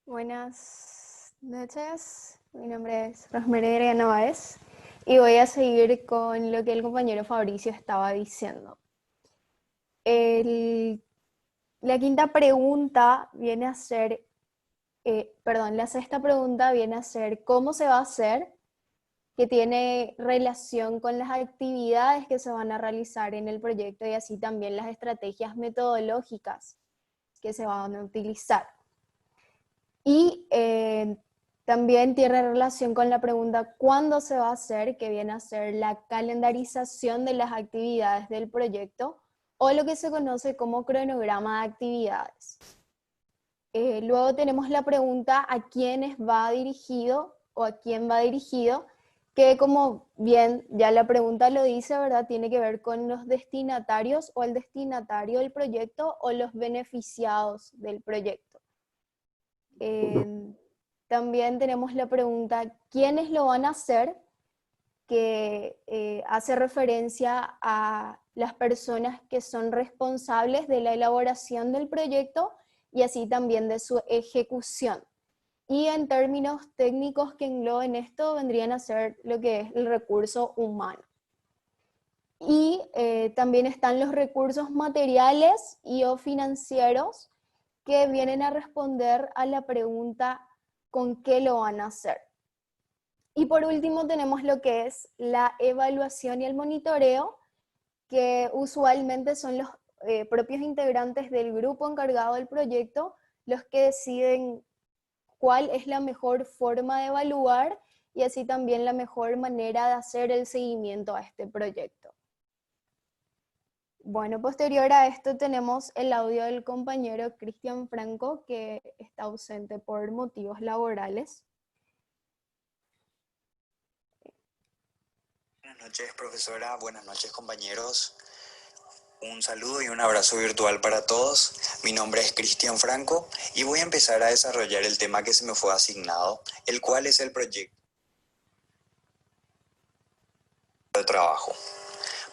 Buenas noches, mi nombre es Rosmarie Adriana Báez y voy a seguir con lo que el compañero Fabricio estaba diciendo. La quinta pregunta viene a ser, la sexta pregunta viene a ser ¿cómo se va a hacer? Que tiene relación con las actividades que se van a realizar en el proyecto y así también las estrategias metodológicas que se van a utilizar. Y también tiene relación con la pregunta ¿cuándo se va a hacer? Que viene a ser la calendarización de las actividades del proyecto o lo que se conoce como cronograma de actividades. Luego tenemos la pregunta ¿a quiénes va dirigido o a quién va dirigido? Que como bien ya la pregunta lo dice, ¿verdad? Tiene que ver con los destinatarios o el destinatario del proyecto o los beneficiados del proyecto. También tenemos la pregunta ¿quiénes lo van a hacer? Que hace referencia a las personas que son responsables de la elaboración del proyecto y así también de su ejecución. Y en términos técnicos que engloben esto, vendrían a ser lo que es el recurso humano. Y también están los recursos materiales y o financieros que vienen a responder a la pregunta ¿con qué lo van a hacer? Y por último tenemos lo que es la evaluación y el monitoreo, que usualmente son los propios integrantes del grupo encargado del proyecto los que deciden cuál es la mejor forma de evaluar y así también la mejor manera de hacer el seguimiento a este proyecto. Bueno, posterior a esto tenemos el audio del compañero Cristian Franco, que está ausente por motivos laborales. Buenas noches, profesora. Buenas noches, compañeros. Un saludo y un abrazo virtual para todos. Mi nombre es Cristian Franco y voy a empezar a desarrollar el tema que se me fue asignado, el cual es el proyecto de trabajo.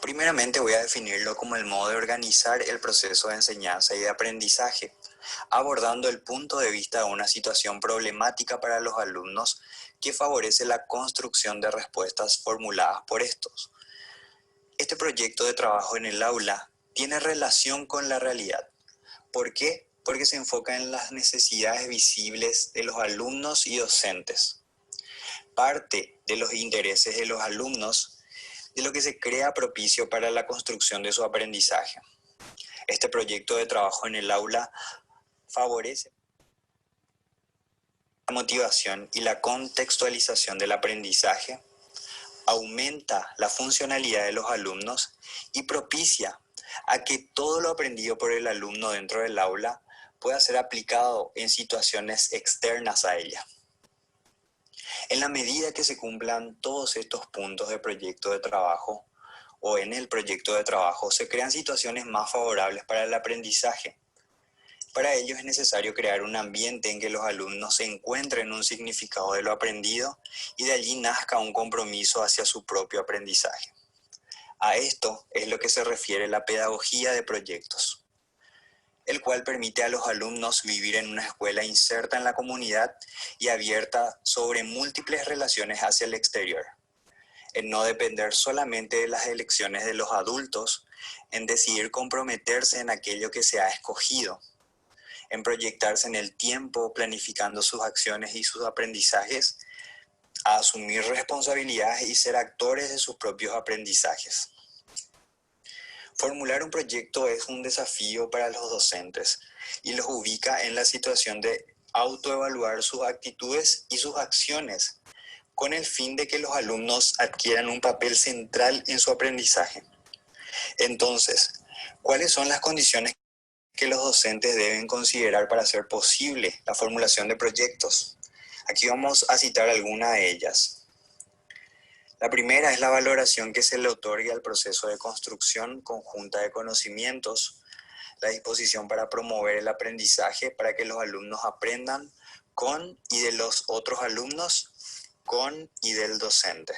Primeramente voy a definirlo como el modo de organizar el proceso de enseñanza y de aprendizaje, abordando el punto de vista de una situación problemática para los alumnos que favorece la construcción de respuestas formuladas por estos. Este proyecto de trabajo en el aula tiene relación con la realidad. ¿Por qué? Porque se enfoca en las necesidades visibles de los alumnos y docentes. Parte de los intereses de los alumnos, de lo que se crea propicio para la construcción de su aprendizaje. Este proyecto de trabajo en el aula favorece la motivación y la contextualización del aprendizaje, aumenta la funcionalidad de los alumnos y propicia a que todo lo aprendido por el alumno dentro del aula pueda ser aplicado en situaciones externas a ella. En la medida que se cumplan todos estos puntos de proyecto de trabajo o en el proyecto de trabajo, se crean situaciones más favorables para el aprendizaje. Para ello es necesario crear un ambiente en que los alumnos encuentren un significado de lo aprendido y de allí nazca un compromiso hacia su propio aprendizaje. A esto es lo que se refiere la pedagogía de proyectos, el cual permite a los alumnos vivir en una escuela inserta en la comunidad y abierta sobre múltiples relaciones hacia el exterior, en no depender solamente de las elecciones de los adultos, en decidir comprometerse en aquello que se ha escogido, en proyectarse en el tiempo, planificando sus acciones y sus aprendizajes, a asumir responsabilidades y ser actores de sus propios aprendizajes. Formular un proyecto es un desafío para los docentes y los ubica en la situación de autoevaluar sus actitudes y sus acciones, con el fin de que los alumnos adquieran un papel central en su aprendizaje. Entonces, ¿cuáles son las condiciones que los docentes deben considerar para hacer posible la formulación de proyectos? Aquí vamos a citar algunas de ellas. La primera es la valoración que se le otorgue al proceso de construcción conjunta de conocimientos, la disposición para promover el aprendizaje para que los alumnos aprendan con y de los otros alumnos, con y del docente.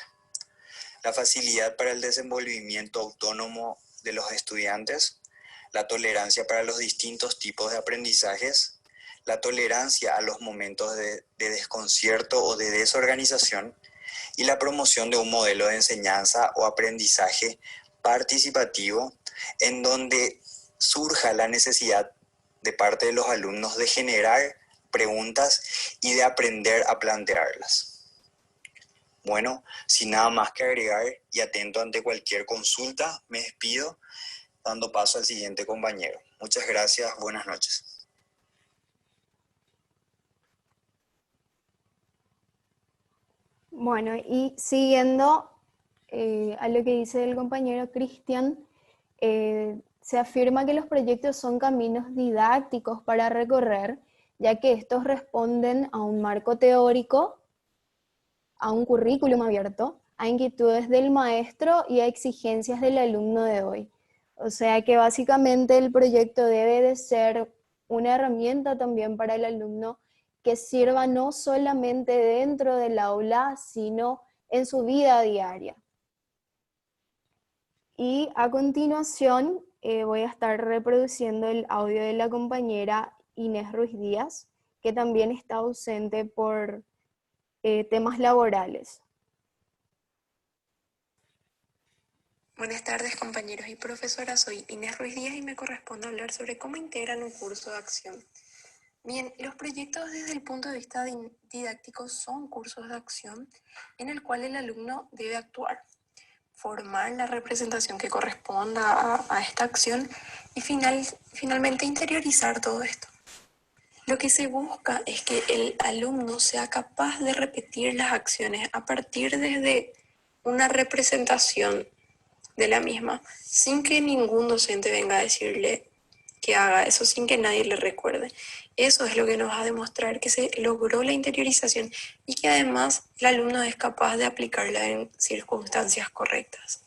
La facilidad para el desenvolvimiento autónomo de los estudiantes, la tolerancia para los distintos tipos de aprendizajes, la tolerancia a los momentos de desconcierto o de desorganización y la promoción de un modelo de enseñanza o aprendizaje participativo en donde surja la necesidad de parte de los alumnos de generar preguntas y de aprender a plantearlas. Bueno, sin nada más que agregar y atento ante cualquier consulta, me despido dando paso al siguiente compañero. Muchas gracias, buenas noches. Bueno, y siguiendo a lo que dice el compañero Cristian, se afirma que los proyectos son caminos didácticos para recorrer, ya que estos responden a un marco teórico, a un currículum abierto, a inquietudes del maestro y a exigencias del alumno de hoy. O sea que básicamente el proyecto debe de ser una herramienta también para el alumno que sirva no solamente dentro del aula, sino en su vida diaria. Y a continuación voy a estar reproduciendo el audio de la compañera Inés Ruiz Díaz, que también está ausente por temas laborales. Buenas tardes, compañeros y profesoras. Soy Inés Ruiz Díaz y me corresponde hablar sobre cómo integran un curso de acción. Bien, los proyectos desde el punto de vista didáctico son cursos de acción en el cual el alumno debe actuar, formar la representación que corresponda a esta acción y finalmente interiorizar todo esto. Lo que se busca es que el alumno sea capaz de repetir las acciones a partir desde una representación de la misma, sin que ningún docente venga a decirle que haga eso, sin que nadie le recuerde. Eso es lo que nos va a demostrar que se logró la interiorización y que además el alumno es capaz de aplicarla en circunstancias correctas.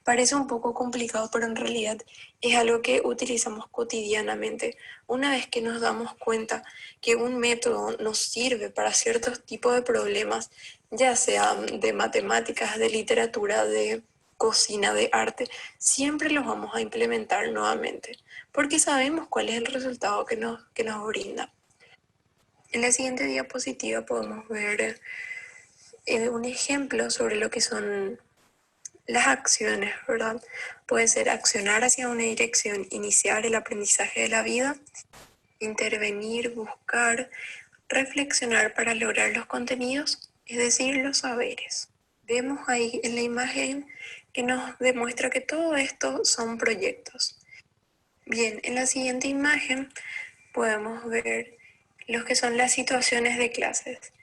Parece un poco complicado, pero en realidad es algo que utilizamos cotidianamente. Una vez que nos damos cuenta que un método nos sirve para ciertos tipos de problemas, ya sea de matemáticas, de literatura, de cocina, de arte, siempre los vamos a implementar nuevamente, porque sabemos cuál es el resultado que nos brinda. En la siguiente diapositiva podemos ver un ejemplo sobre lo que son las acciones, ¿verdad? Puede ser accionar hacia una dirección, iniciar el aprendizaje de la vida, intervenir, buscar, reflexionar para lograr los contenidos, es decir, los saberes. Vemos ahí en la imagen que nos demuestra que todo esto son proyectos. Bien, en la siguiente imagen podemos ver lo que son las situaciones de clases.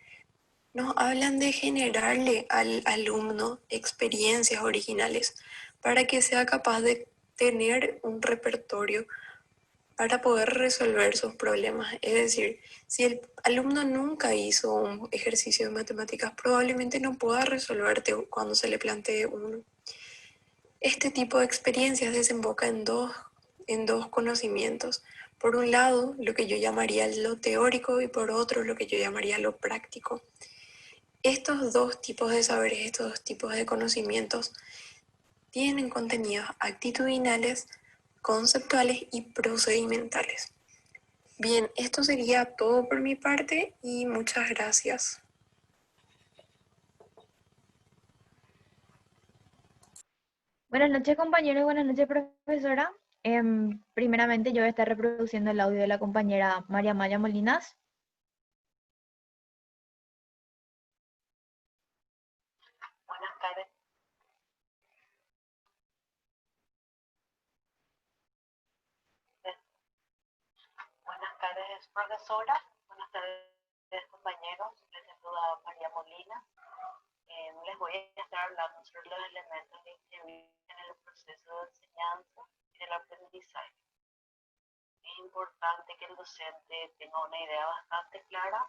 Nos hablan de generarle al alumno experiencias originales para que sea capaz de tener un repertorio para poder resolver sus problemas. Es decir, si el alumno nunca hizo un ejercicio de matemáticas, probablemente no pueda resolverte cuando se le plantee uno. Este tipo de experiencias desemboca en dos conocimientos. Por un lado, lo que yo llamaría lo teórico y por otro, lo que yo llamaría lo práctico. Estos dos tipos de saberes, estos dos tipos de conocimientos tienen contenidos actitudinales, conceptuales y procedimentales. Bien, esto sería todo por mi parte y muchas gracias. Buenas noches, compañeros. Buenas noches, profesora. Primeramente, yo voy a estar reproduciendo el audio de la compañera María Maya Molinas. Buenas tardes. Buenas tardes, profesora. Buenas tardes, compañeros. Les saluda María Molina. Les voy a estar hablando sobre los elementos que intervienen en el proceso de enseñanza y del aprendizaje. Es importante que el docente tenga una idea bastante clara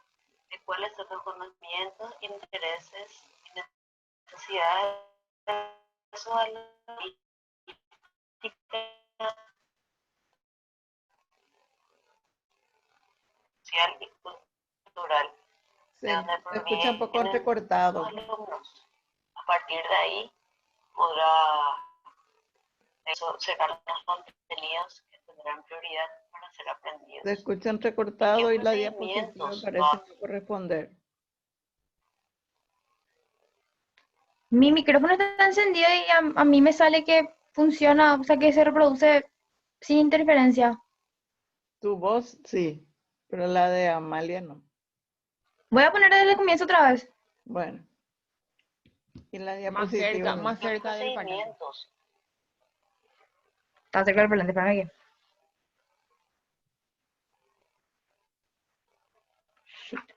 de cuáles son los conocimientos, intereses y necesidades de su alumno social y cultural, de donde Se escucha un poco entrecortado. los alumnos. A partir de ahí podrá sacar los contenidos que tendrán prioridad para ser aprendidos. Se escucha entrecortado y la diapositiva procedimientos parece no corresponder. Mi micrófono está encendido y a mí me sale que funciona, o sea, que se reproduce sin interferencia. Tu voz sí, pero la de Amalia no. Voy a poner desde el comienzo otra vez. Bueno. Y la diapositiva. Más cerca del panel. Procedimientos. Está cerca del parlante, espérame aquí.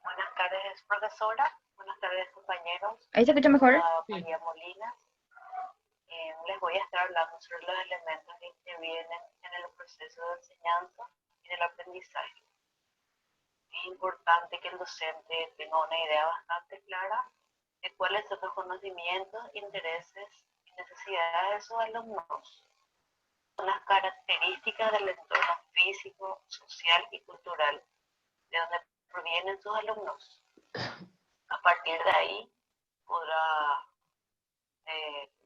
Buenas tardes, profesora. Buenas tardes, compañeros. ¿Ahí se escucha mejor? Sí. María Molina. Les voy a estar hablando sobre los elementos que intervienen en el proceso de enseñanza y del aprendizaje. Es importante que el docente tenga una idea bastante clara de cuáles son los conocimientos, intereses y necesidades de sus alumnos. Son las características del entorno físico, social y cultural de donde provienen sus alumnos. A partir de ahí podrá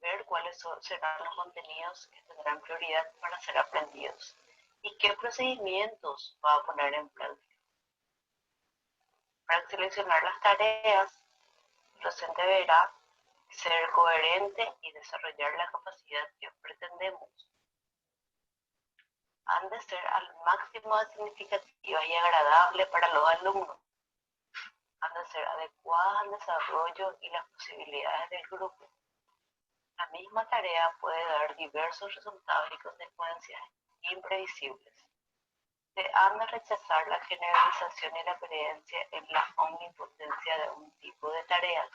ver cuáles serán los contenidos que tendrán prioridad para ser aprendidos y qué procedimientos va a poner en práctica. Para seleccionar las tareas, el docente deberá ser coherente y desarrollar la capacidad que pretendemos. han de ser al máximo significativas y agradables para los alumnos. Han de ser adecuadas al desarrollo y las posibilidades del grupo. La misma tarea puede dar diversos resultados y consecuencias imprevisibles. Se han de rechazar la generalización y la creencia en la omnipotencia de un tipo de tareas.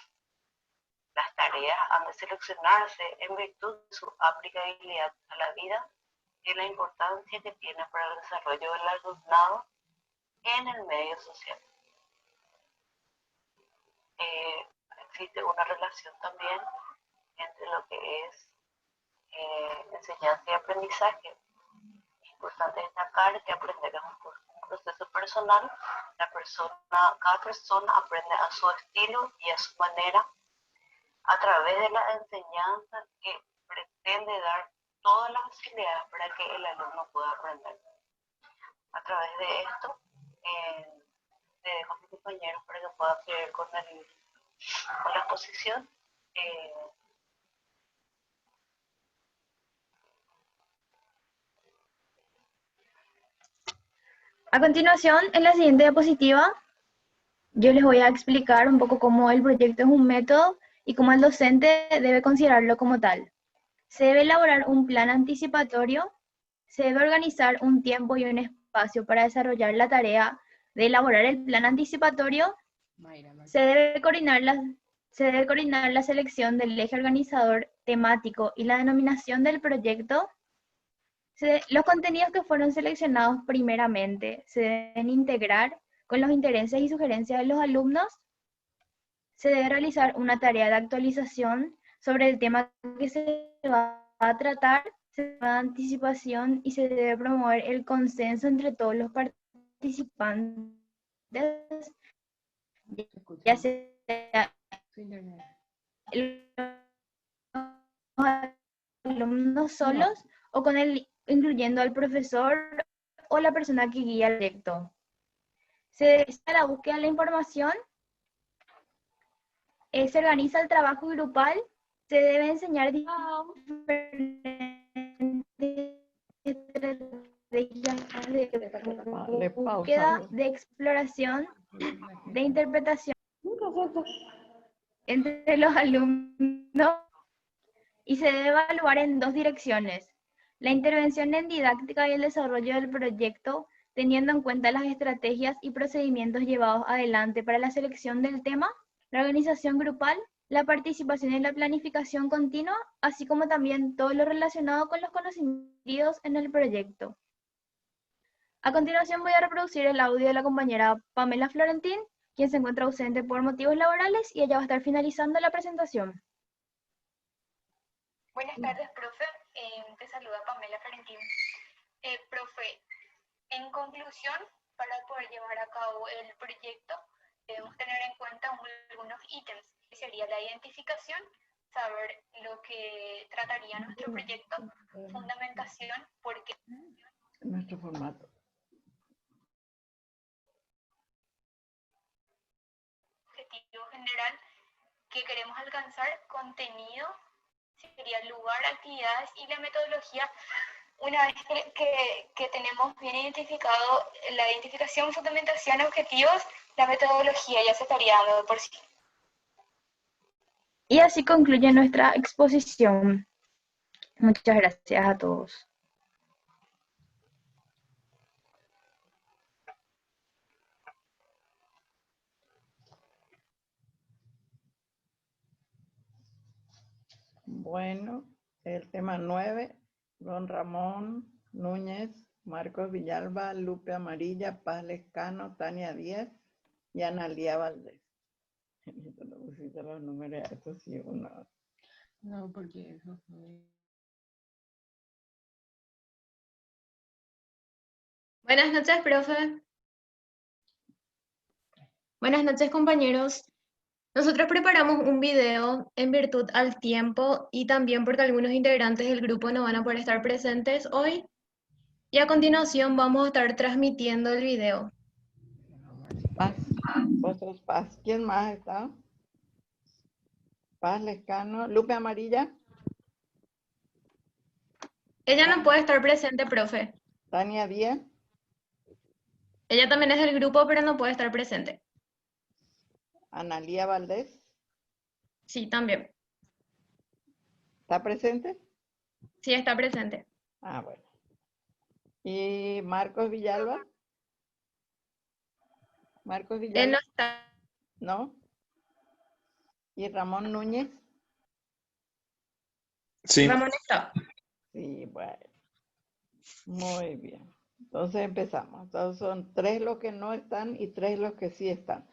Las tareas han de seleccionarse en virtud de su aplicabilidad a la vida y la importancia que tiene para el desarrollo del alumnado en el medio social. Existe una relación también entre lo que es enseñanza y aprendizaje. Es importante destacar que aprender es un proceso personal. Cada persona aprende a su estilo y a su manera a través de la enseñanza que pretende dar todas las facilidades para que el alumno pueda aprender. A través de esto, le dejo a mis compañeros para que puedan seguir con la exposición. A continuación, en la siguiente diapositiva, yo les voy a explicar un poco cómo el proyecto es un método y cómo el docente debe considerarlo como tal. Se debe elaborar un plan anticipatorio, se debe organizar un tiempo y un espacio para desarrollar la tarea de elaborar el plan anticipatorio, se debe coordinar la selección del eje organizador temático y la denominación del proyecto. Los contenidos que fueron seleccionados primeramente se deben integrar con los intereses y sugerencias de los alumnos. Se debe realizar una tarea de actualización sobre el tema que se va a tratar, se debe dar anticipación y se debe promover el consenso entre todos los participantes, ya sea los alumnos solos o con incluyendo al profesor o la persona que guía el proyecto. Se realiza la búsqueda de la información, se organiza el trabajo grupal, se debe enseñar diferentes estrategias de búsqueda, de exploración, de interpretación entre los alumnos y se debe evaluar en dos direcciones. La intervención en didáctica y el desarrollo del proyecto, teniendo en cuenta las estrategias y procedimientos llevados adelante para la selección del tema, la organización grupal, la participación en la planificación continua, así como también todo lo relacionado con los conocimientos en el proyecto. A continuación voy a reproducir el audio de la compañera Pamela Florentín, quien se encuentra ausente por motivos laborales y ella va a estar finalizando la presentación. Buenas tardes, profe. Te saluda Pamela Florentín. Profe, en conclusión, para poder llevar a cabo el proyecto, debemos tener en cuenta algunos ítems, que sería la identificación, saber lo que trataría nuestro proyecto, fundamentación, porque nuestro formato. Objetivo general que queremos alcanzar, contenido, sería lugar, actividades y la metodología. Una vez que tenemos bien identificado la identificación, fundamentación, objetivos, la metodología ya se estaría dando de por sí. Y así concluye nuestra exposición. Muchas gracias a todos. Bueno, el tema 9, don Ramón Núñez, Marcos Villalba, Lupe Amarilla, Paz Lescano, Tania Díaz y Analía Valdés. No pusiste los números, eso sí, uno. No, porque eso fue... Buenas noches, profe. Buenas noches, compañeros. Nosotros preparamos un video en virtud al tiempo y también porque algunos integrantes del grupo no van a poder estar presentes hoy. Y a continuación vamos a estar transmitiendo el video. Paz, vosotros Paz. ¿Quién más está? Paz Lescano, Lupe Amarilla. Ella no puede estar presente, profe. Tania Díaz. Ella también es del grupo, pero no puede estar presente. Analía Valdés. Sí, también. ¿Está presente? Sí, está presente. Ah, bueno. ¿Y Marcos Villalba? Marcos Él Villalba. no está. ¿No? ¿Y Ramón Núñez? Sí. Ramón está. Sí, bueno. Muy bien. Entonces empezamos. Entonces son 3 los que no están y 3 los que sí están.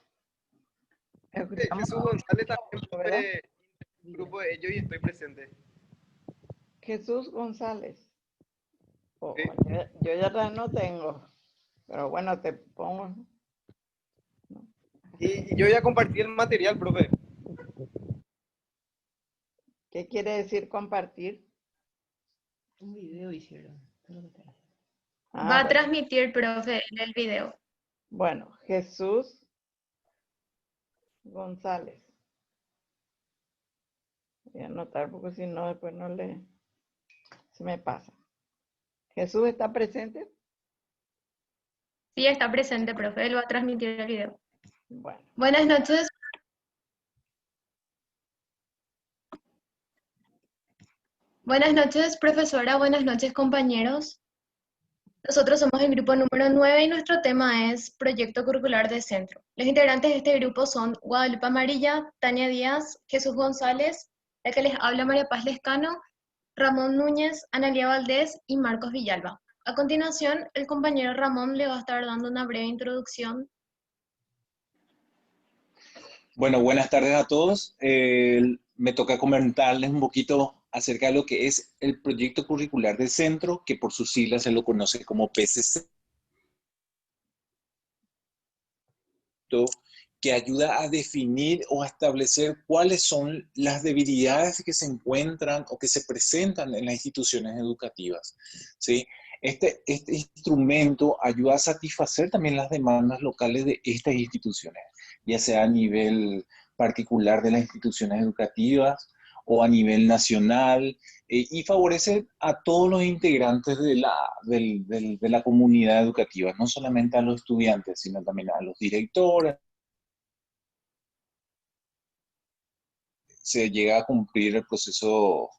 Jesús González también ¿verdad? fue un grupo de ellos y estoy presente. Jesús González. Oh, Sí. yo ya no tengo. Pero bueno, te pongo. Y yo ya compartí el material, profe. ¿Qué quiere decir compartir? Un video hicieron. Va a bueno. transmitir, profe, en el video. Bueno, Jesús González. Voy a anotar porque si no, después no se me pasa. ¿Jesús está presente? Sí, está presente, profe. Él va a transmitir el video. Bueno. Buenas noches. Buenas noches, profesora. Buenas noches, compañeros. Nosotros somos el grupo número 9 y nuestro tema es Proyecto Curricular de Centro. Los integrantes de este grupo son Guadalupe Amarilla, Tania Díaz, Jesús González, la que les habla María Paz Lescano, Ramón Núñez, Analía Valdés y Marcos Villalba. A continuación, el compañero Ramón le va a estar dando una breve introducción. Bueno, buenas tardes a todos. Me toca comentarles un poquito acerca de lo que es el proyecto curricular de centro, que por sus siglas se lo conoce como PCC, que ayuda a definir o a establecer cuáles son las debilidades que se encuentran o que se presentan en las instituciones educativas, ¿sí? Este instrumento ayuda a satisfacer también las demandas locales de estas instituciones, ya sea a nivel particular de las instituciones educativas o a nivel nacional, y favorece a todos los integrantes de la comunidad educativa, no solamente a los estudiantes, sino también a los directores. Se llega a cumplir el proceso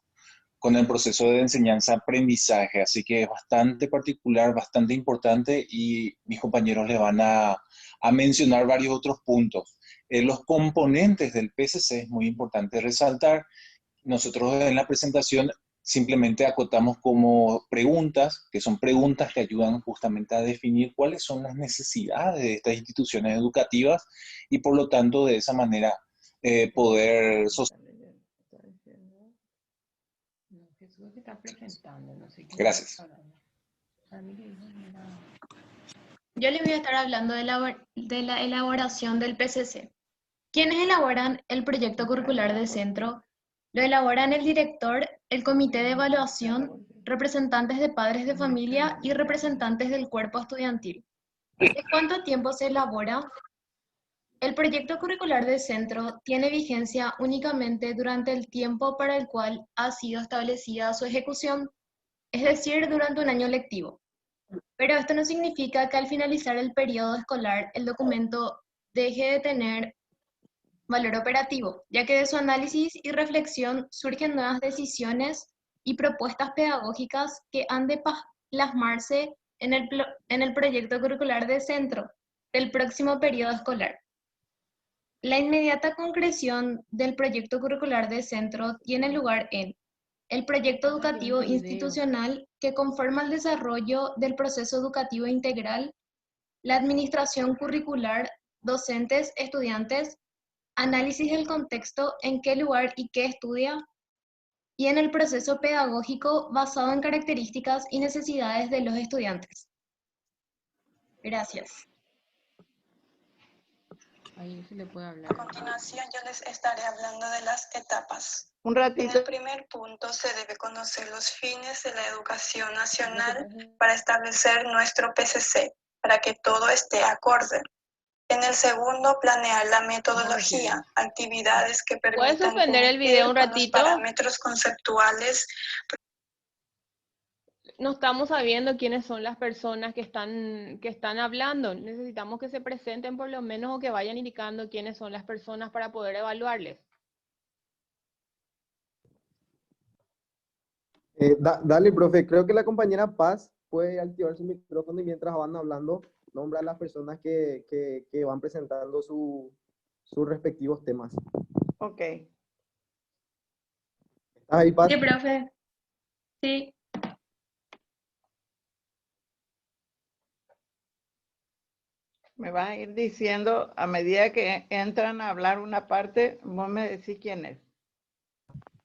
con el proceso de enseñanza-aprendizaje, así que es bastante particular, bastante importante, y mis compañeros le van a mencionar varios otros puntos. Los componentes del PCC es muy importante resaltar. Nosotros en la presentación simplemente acotamos como preguntas, que son preguntas que ayudan justamente a definir cuáles son las necesidades de estas instituciones educativas y por lo tanto de esa manera poder sostener. Jesús está presentando, no sé qué. Gracias. Yo les voy a estar hablando de la elaboración del PCC. ¿Quiénes elaboran el proyecto curricular de centro? Lo elaboran el director, el comité de evaluación, representantes de padres de familia y representantes del cuerpo estudiantil. ¿De cuánto tiempo se elabora? El proyecto curricular de centro tiene vigencia únicamente durante el tiempo para el cual ha sido establecida su ejecución, es decir, durante un año lectivo. Pero esto no significa que al finalizar el periodo escolar el documento deje de tener valor operativo, ya que de su análisis y reflexión surgen nuevas decisiones y propuestas pedagógicas que han de plasmarse en el proyecto curricular de centro del próximo periodo escolar. La inmediata concreción del proyecto curricular de centro tiene lugar en el proyecto educativo institucional que conforma el desarrollo del proceso educativo integral, la administración curricular, docentes, estudiantes, análisis del contexto, en qué lugar y qué estudia, y en el proceso pedagógico basado en características y necesidades de los estudiantes. Gracias. Ahí se le puede hablar. A continuación yo les estaré hablando de las etapas. Un ratito. En el primer punto se debe conocer los fines de la educación nacional para establecer nuestro PCC, para que todo esté acorde. En el segundo, planear la metodología, actividades que permitan ¿Puedes suspender el video un cumplir con los ratito? parámetros conceptuales. no estamos sabiendo quiénes son las personas que están hablando. Necesitamos que se presenten por lo menos o que vayan indicando quiénes son las personas para poder evaluarles. Dale, profe. Creo que la compañera Paz puede activar su micrófono y mientras van hablando, nombra a las personas que van presentando sus respectivos temas. Ok. ¿Estás ahí, Paz? Sí, profe. Sí. Me vas a ir diciendo, a medida que entran a hablar una parte, vos me decís quién es.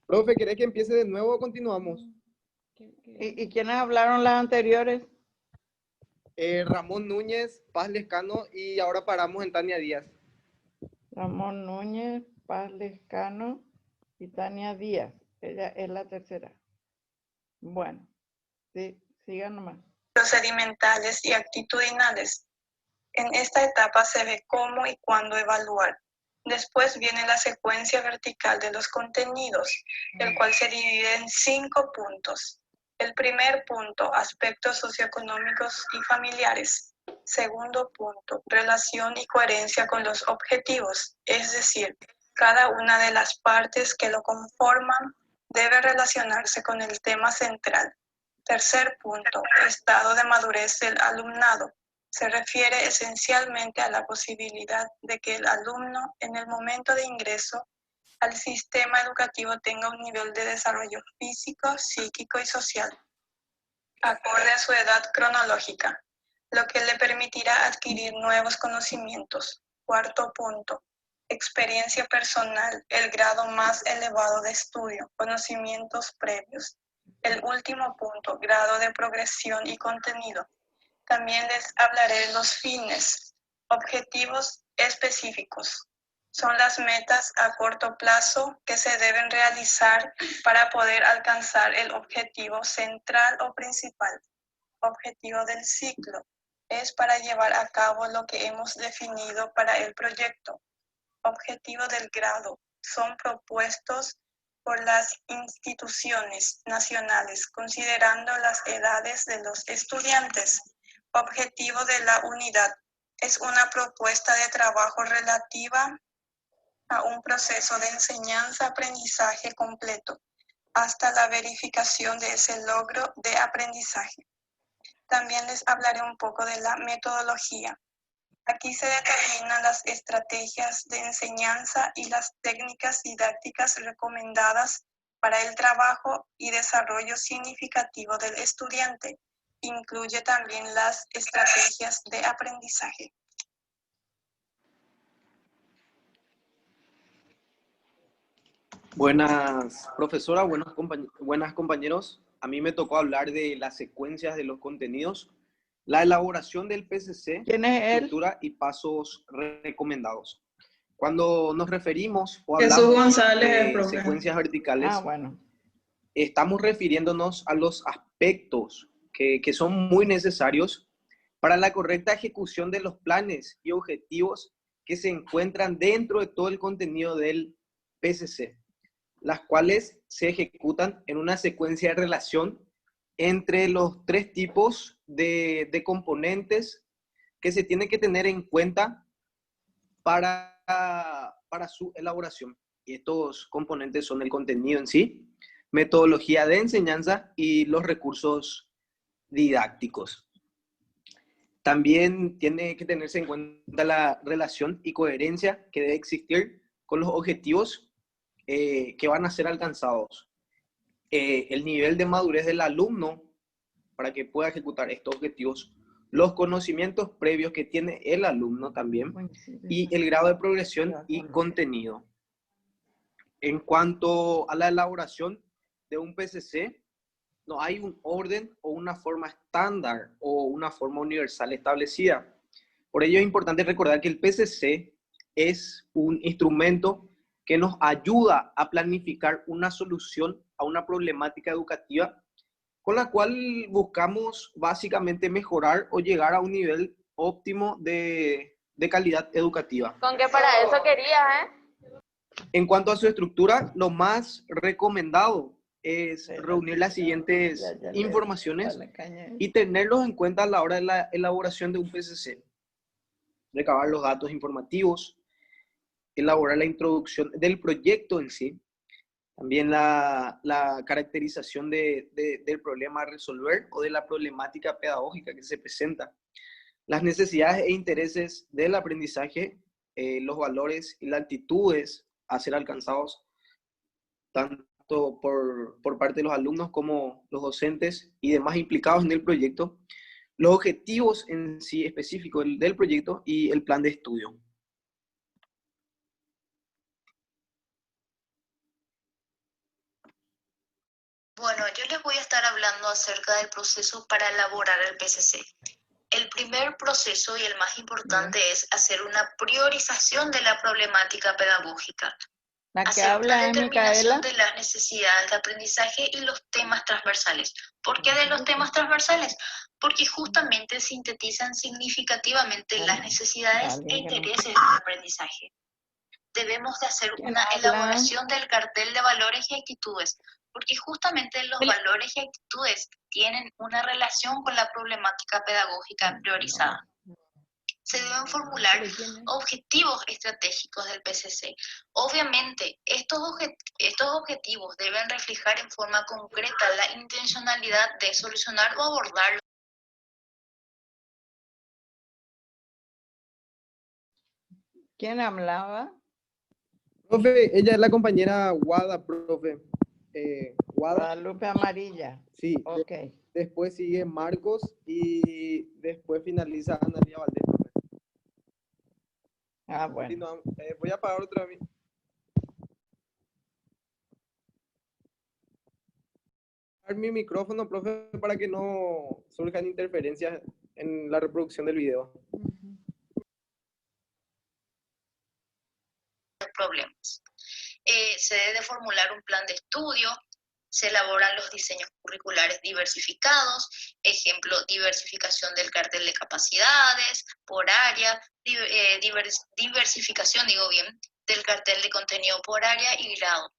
Profe, ¿querés que empiece de nuevo o continuamos? ¿Y quiénes hablaron las anteriores? Ramón Núñez, Paz Lescano y ahora paramos en Tania Díaz. Ramón Núñez, Paz Lescano y Tania Díaz. Ella es la tercera. Bueno, sí, sigan nomás. Procedimentales y actitudinales. En esta etapa se ve cómo y cuándo evaluar. Después viene la secuencia vertical de los contenidos, el cual se divide en 5 puntos. El primer punto, aspectos socioeconómicos y familiares. Segundo punto, relación y coherencia con los objetivos, es decir, cada una de las partes que lo conforman debe relacionarse con el tema central. Tercer punto, estado de madurez del alumnado. Se refiere esencialmente a la posibilidad de que el alumno en el momento de ingreso al sistema educativo tenga un nivel de desarrollo físico, psíquico y social, acorde a su edad cronológica, lo que le permitirá adquirir nuevos conocimientos. Cuarto punto, experiencia personal, el grado más elevado de estudio, conocimientos previos. El último punto, grado de progresión y contenido. También les hablaré de los fines, objetivos específicos. Son las metas a corto plazo que se deben realizar para poder alcanzar el objetivo central o principal. Objetivo del ciclo es para llevar a cabo lo que hemos definido para el proyecto. Objetivo del grado son propuestos por las instituciones nacionales considerando las edades de los estudiantes. Objetivo de la unidad es una propuesta de trabajo relativa a un proceso de enseñanza-aprendizaje completo hasta la verificación de ese logro de aprendizaje. También les hablaré un poco de la metodología. Aquí se determinan las estrategias de enseñanza y las técnicas didácticas recomendadas para el trabajo y desarrollo significativo del estudiante. Incluye también las estrategias de aprendizaje. Buenas, profesora, buenas compañeros. A mí me tocó hablar de las secuencias de los contenidos, la elaboración del PCC, ¿Quién es él? estructura y pasos recomendados. Cuando nos referimos o Jesús hablamos González, de profe. secuencias verticales, bueno, estamos refiriéndonos a los aspectos que son muy necesarios para la correcta ejecución de los planes y objetivos que se encuentran dentro de todo el contenido del PCC, las cuales se ejecutan en una secuencia de relación entre los 3 tipos de componentes que se tienen que tener en cuenta para su elaboración. Y estos componentes son el contenido en sí, metodología de enseñanza y los recursos didácticos. También tiene que tenerse en cuenta la relación y coherencia que debe existir con los objetivos que van a ser alcanzados. El nivel de madurez del alumno para que pueda ejecutar estos objetivos, los conocimientos previos que tiene el alumno también, y el grado de progresión y contenido. En cuanto a la elaboración de un PCC, no hay un orden o una forma estándar o una forma universal establecida. Por ello es importante recordar que el PCC es un instrumento que nos ayuda a planificar una solución a una problemática educativa con la cual buscamos básicamente mejorar o llegar a un nivel óptimo de calidad educativa. Con que para eso quería, En cuanto a su estructura, lo más recomendado es reunir las siguientes Ya le informaciones da la caña. y tenerlos en cuenta a la hora de la elaboración de un PCC. Recabar los datos informativos, elaborar la introducción del proyecto en sí, también la caracterización del problema a resolver o de la problemática pedagógica que se presenta, las necesidades e intereses del aprendizaje, los valores y las actitudes a ser alcanzados tanto por parte de los alumnos como los docentes y demás implicados en el proyecto, los objetivos en sí específicos del proyecto y el plan de estudio. Bueno, yo les voy a estar hablando acerca del proceso para elaborar el PCC. El primer proceso y el más importante es hacer una priorización de la problemática pedagógica. La que Hacer una habla es determinación Micaela. de las necesidades de aprendizaje y los temas transversales. ¿Por qué de los temas transversales? Porque justamente sintetizan significativamente las necesidades e intereses del aprendizaje. Debemos de hacer una elaboración del cartel de valores y actitudes, porque justamente los valores y actitudes tienen una relación con la problemática pedagógica priorizada. Se deben formular objetivos estratégicos del PCC. Obviamente, estos objetivos deben reflejar en forma concreta la intencionalidad de solucionar o abordar. ¿Quién hablaba? Profe, ella es la compañera Guada, profe. Guada. Guadalupe Amarilla. Sí. Ok. Después sigue Marcos y después finaliza Analia Valdés, profe. Ah, bueno. Voy a apagar otra vez. Mi micrófono, profe, para que no surjan interferencias en la reproducción del video. Problemas. Se debe formular un plan de estudio, se elaboran los diseños curriculares diversificados, ejemplo, diversificación del cartel de capacidades, por área, diversificación, del cartel de contenido por área y grado.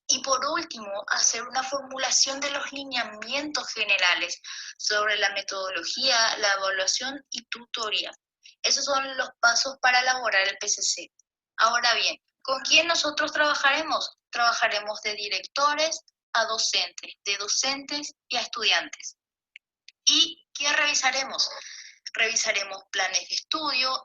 Y por último, hacer una formulación de los lineamientos generales sobre la metodología, la evaluación y tutoría. Esos son los pasos para elaborar el PCC. Ahora bien, ¿con quién nosotros trabajaremos? Trabajaremos de directores a docentes, de docentes y a estudiantes. ¿Y qué revisaremos? Revisaremos planes de estudio,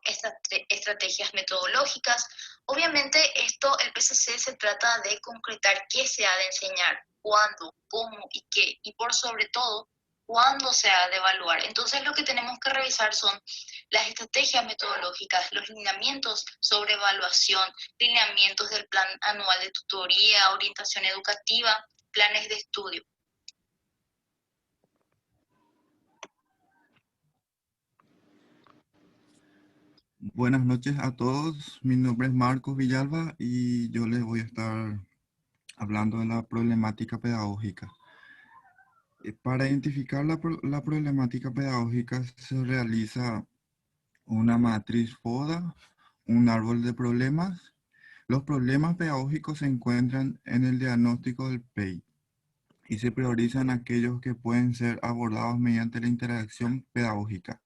estrategias metodológicas. Obviamente el PCC se trata de concretar qué se ha de enseñar, cuándo, cómo y qué, y por sobre todo, cuándo se ha de evaluar. Entonces lo que tenemos que revisar son las estrategias metodológicas, los lineamientos sobre evaluación, lineamientos del plan anual de tutoría, orientación educativa, planes de estudio. Buenas noches a todos, mi nombre es Marcos Villalba y yo les voy a estar hablando de la problemática pedagógica. Para identificar la problemática pedagógica se realiza una matriz FODA, un árbol de problemas. Los problemas pedagógicos se encuentran en el diagnóstico del PEI y se priorizan aquellos que pueden ser abordados mediante la interacción pedagógica.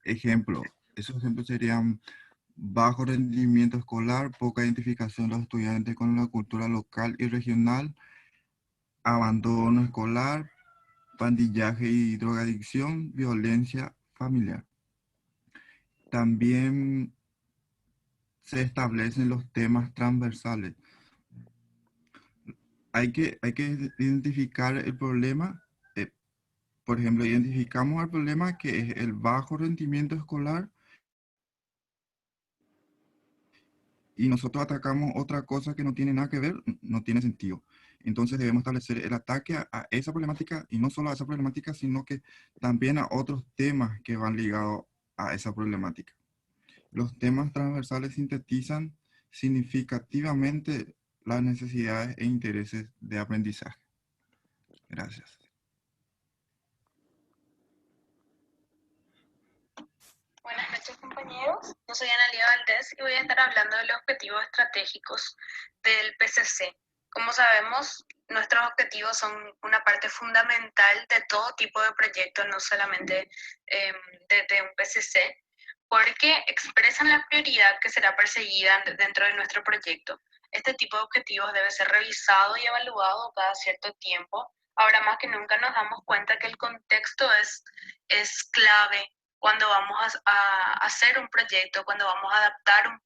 Esos ejemplos serían bajo rendimiento escolar, poca identificación de los estudiantes con la cultura local y regional, abandono escolar, pandillaje y drogadicción, violencia familiar. También se establecen los temas transversales. Hay que identificar el problema. Por ejemplo, identificamos el problema que es el bajo rendimiento escolar y nosotros atacamos otra cosa que no tiene nada que ver, no tiene sentido. Entonces debemos establecer el ataque a esa problemática y no solo a esa problemática, sino que también a otros temas que van ligados a esa problemática. Los temas transversales sintetizan significativamente las necesidades e intereses de aprendizaje. Gracias. Buenas noches, compañeros. Yo soy Analia Valdés y voy a estar hablando de los objetivos estratégicos del PCC. Como sabemos, nuestros objetivos son una parte fundamental de todo tipo de proyectos, no solamente de un PCC, porque expresan la prioridad que será perseguida dentro de nuestro proyecto. Este tipo de objetivos debe ser revisado y evaluado cada cierto tiempo. Ahora más que nunca nos damos cuenta que el contexto es clave cuando vamos a hacer un proyecto, cuando vamos a adaptar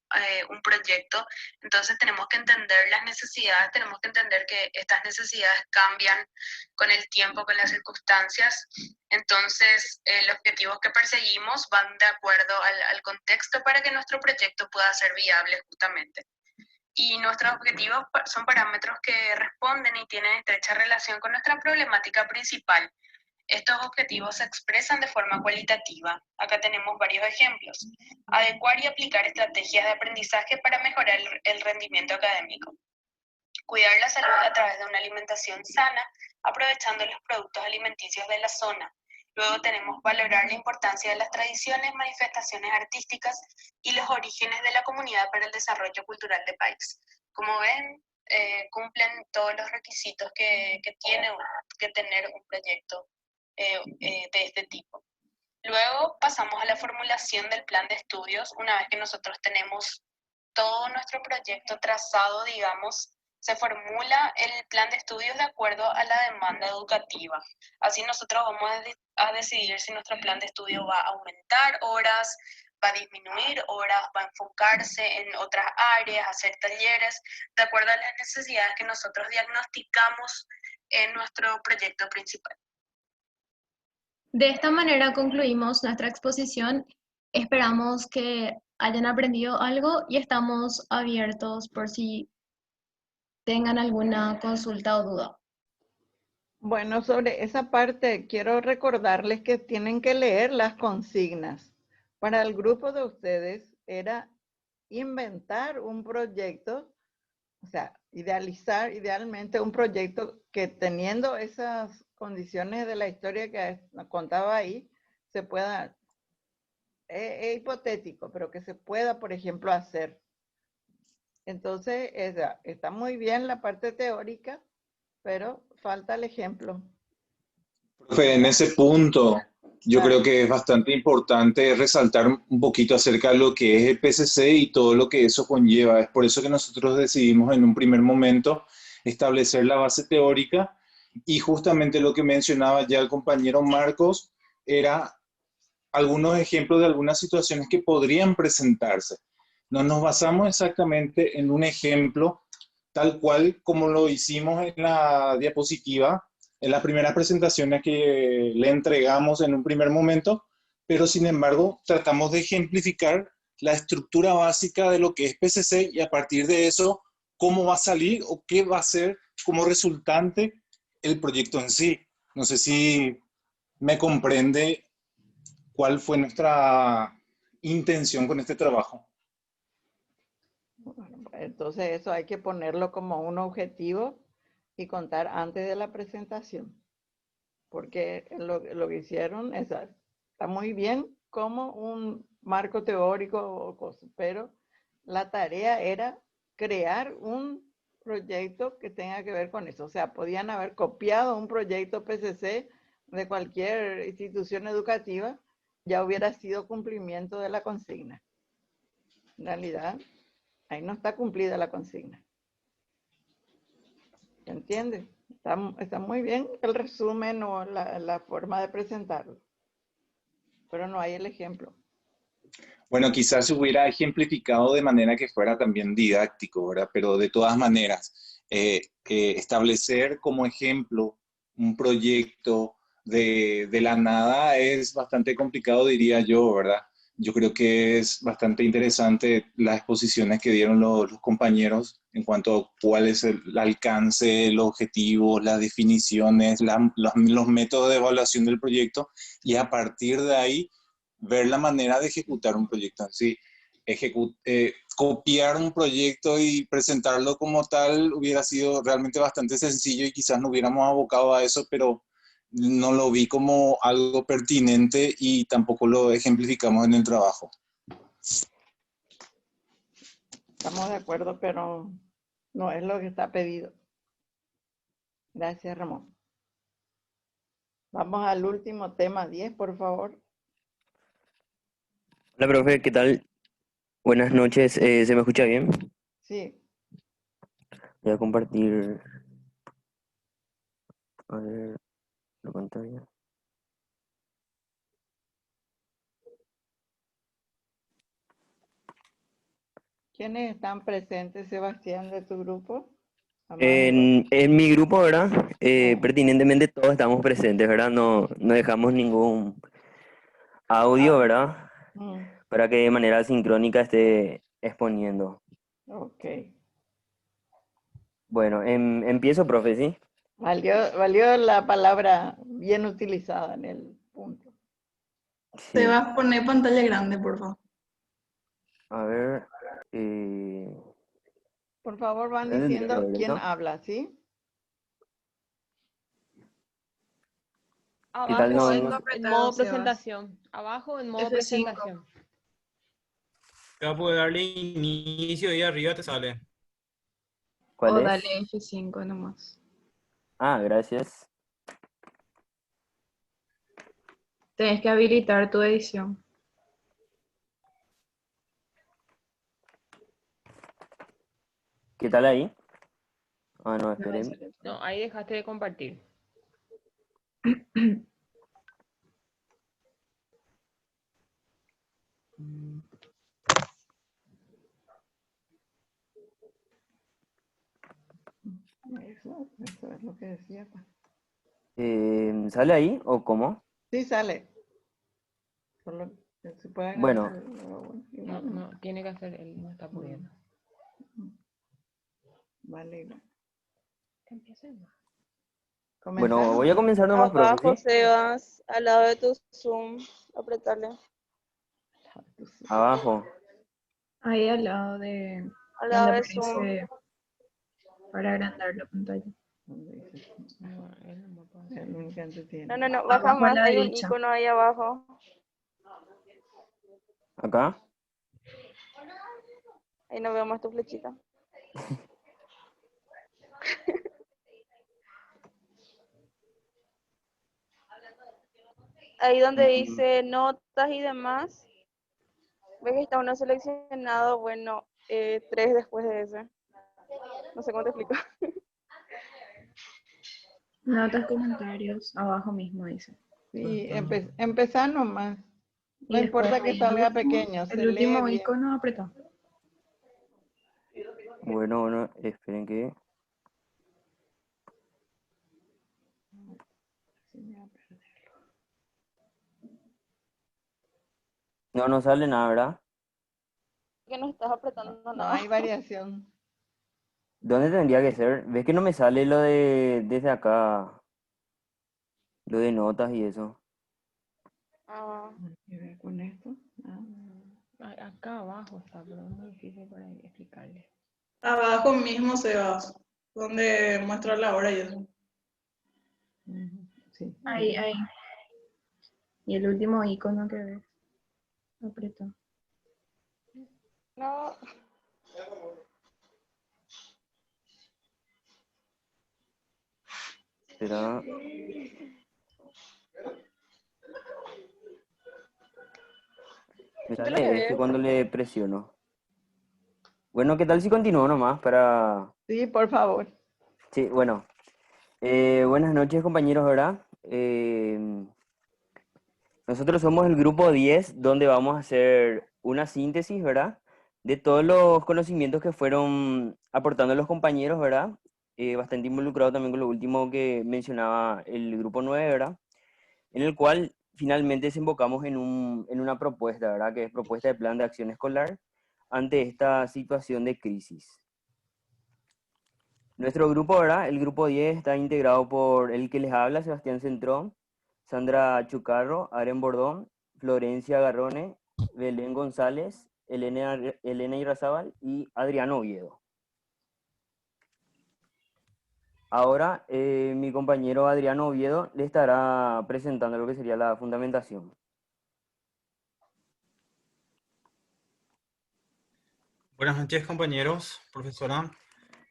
un proyecto. Entonces tenemos que entender las necesidades, tenemos que entender que estas necesidades cambian con el tiempo, con las circunstancias. Entonces los objetivos que perseguimos van de acuerdo al contexto para que nuestro proyecto pueda ser viable justamente. Y nuestros objetivos son parámetros que responden y tienen estrecha relación con nuestra problemática principal. Estos objetivos se expresan de forma cualitativa. Acá tenemos varios ejemplos. Adecuar y aplicar estrategias de aprendizaje para mejorar el rendimiento académico. Cuidar la salud a través de una alimentación sana, aprovechando los productos alimenticios de la zona. Luego tenemos valorar la importancia de las tradiciones, manifestaciones artísticas y los orígenes de la comunidad para el desarrollo cultural del país. Como ven, cumplen todos los requisitos que tiene que tener un proyecto de este tipo. Luego pasamos a la formulación del plan de estudios. Una vez que nosotros tenemos todo nuestro proyecto trazado, digamos, se formula el plan de estudios de acuerdo a la demanda educativa. Así nosotros vamos a decidir si nuestro plan de estudio va a aumentar horas, va a disminuir horas, va a enfocarse en otras áreas, hacer talleres, de acuerdo a las necesidades que nosotros diagnosticamos en nuestro proyecto principal. De esta manera concluimos nuestra exposición. Esperamos que hayan aprendido algo y estamos abiertos por si tengan alguna consulta o duda. Bueno, sobre esa parte quiero recordarles que tienen que leer las consignas. Para el grupo de ustedes era inventar un proyecto, o sea, idealmente un proyecto que teniendo esas condiciones de la historia que contaba ahí, se pueda, es hipotético, pero que se pueda, por ejemplo, hacer. Entonces, está muy bien la parte teórica, pero falta el ejemplo. Profe, en ese punto, yo creo que es bastante importante resaltar un poquito acerca de lo que es el PCC y todo lo que eso conlleva. Es por eso que nosotros decidimos en un primer momento establecer la base teórica y justamente lo que mencionaba ya el compañero Marcos era algunos ejemplos de algunas situaciones que podrían presentarse. No nos basamos exactamente en un ejemplo tal cual como lo hicimos en la diapositiva, en las primeras presentaciones que le entregamos en un primer momento, pero sin embargo tratamos de ejemplificar la estructura básica de lo que es PCC y a partir de eso, cómo va a salir o qué va a ser como resultante el proyecto en sí. No sé si me comprende cuál fue nuestra intención con este trabajo. Entonces eso hay que ponerlo como un objetivo y contar antes de la presentación. Porque lo que hicieron está muy bien como un marco teórico o cosa, pero la tarea era crear un proyecto que tenga que ver con eso. O sea, podían haber copiado un proyecto PCC de cualquier institución educativa, ya hubiera sido cumplimiento de la consigna. En realidad, ahí no está cumplida la consigna. ¿Se entiende? Está muy bien el resumen o la forma de presentarlo, pero no hay el ejemplo. Bueno, quizás se hubiera ejemplificado de manera que fuera también didáctico, ¿verdad? Pero de todas maneras, establecer como ejemplo un proyecto de la nada es bastante complicado, diría yo, ¿verdad? Yo creo que es bastante interesante las exposiciones que dieron los compañeros en cuanto a cuál es el alcance, los objetivos, las definiciones, los métodos de evaluación del proyecto y a partir de ahí ver la manera de ejecutar un proyecto en sí. Copiar un proyecto y presentarlo como tal hubiera sido realmente bastante sencillo y quizás no hubiéramos abocado a eso, pero no lo vi como algo pertinente y tampoco lo ejemplificamos en el trabajo. Estamos de acuerdo, pero no es lo que está pedido. Gracias, Ramón. Vamos al último tema, 10, por favor. Hola, profe, ¿qué tal? Buenas noches, ¿se me escucha bien? Sí. Voy a compartir, a ver, la pantalla. ¿Quiénes están presentes, Sebastián, de tu grupo? En mi grupo, ¿verdad? Pertinentemente todos estamos presentes, ¿verdad? No dejamos ningún audio, ¿verdad? Para que de manera sincrónica esté exponiendo. Ok. Bueno, empiezo, profe, ¿sí? Valió la palabra bien utilizada en el punto. Te vas a poner pantalla grande, por favor. A ver. Por favor, van ¿Dónde tendría que diciendo ver quién esto? habla, ¿sí? ¿Qué tal? Abajo en apretado, modo Sebas. presentación. Abajo en modo F5. presentación. Te vas a poder darle inicio y arriba te sale. ¿Cuál O es? dale F5 nomás. Ah, gracias. Tienes que habilitar tu edición. ¿Qué tal ahí? Ah, no, No, esperen. No, ahí dejaste de compartir. Eso es lo que decía. ¿Sale ahí o cómo? Sí, sale. Solo que se pueden Bueno. hacer. No, tiene que hacer, él no está pudiendo. Vale. Bueno, voy a comenzar nomás, profe, Abajo, ¿sí? Sebas, al lado de tu Zoom, apretarle. Abajo. Ahí al lado de Al donde lado de Zoom. aparece para agrandar la pantalla. No, baja Abajo a más, la hay un derecha. icono ahí abajo. ¿Acá? Ahí no veo más tu flechita. Ahí donde dice notas y demás. ¿Ves que está uno seleccionado? Bueno, 3 después de ese. No sé cómo te explico. Notas, comentarios, abajo mismo dice. Sí, empezar nomás. No Y importa después que ahí salga pequeño, se el último lee bien. icono apretado. Bueno, esperen que... No sale nada, ¿verdad? Que no estás apretando No nada. hay variación. ¿Dónde tendría que ser? ¿Ves que no me sale lo de desde acá? Lo de notas y eso. ¿Qué ver con esto? Acá abajo está, pero es muy difícil para explicarle. Abajo mismo se va, donde muestra la hora y eso. Sí. Ahí. Y el último icono que ves. Apretado. No. ¿Será? Me sale este cuando le presiono. Bueno, ¿qué tal si continúo nomás para... Sí, por favor. Sí, bueno. Buenas noches, compañeros, ¿verdad? Nosotros somos el grupo 10, donde vamos a hacer una síntesis, ¿verdad? De todos los conocimientos que fueron aportando los compañeros, ¿verdad? Bastante involucrado también con lo último que mencionaba el grupo 9, ¿verdad? En el cual finalmente desembocamos en una propuesta, ¿verdad? Que es propuesta de plan de acción escolar ante esta situación de crisis. Nuestro grupo, ¿verdad? El grupo 10 está integrado por el que les habla, Sebastián Centrón, Sandra Chucarro, Aren Bordón, Florencia Garrone, Belén González, Elena Irrazábal y Adriano Oviedo. Ahora mi compañero Adriano Oviedo le estará presentando lo que sería la fundamentación. Buenas noches, compañeros, profesora.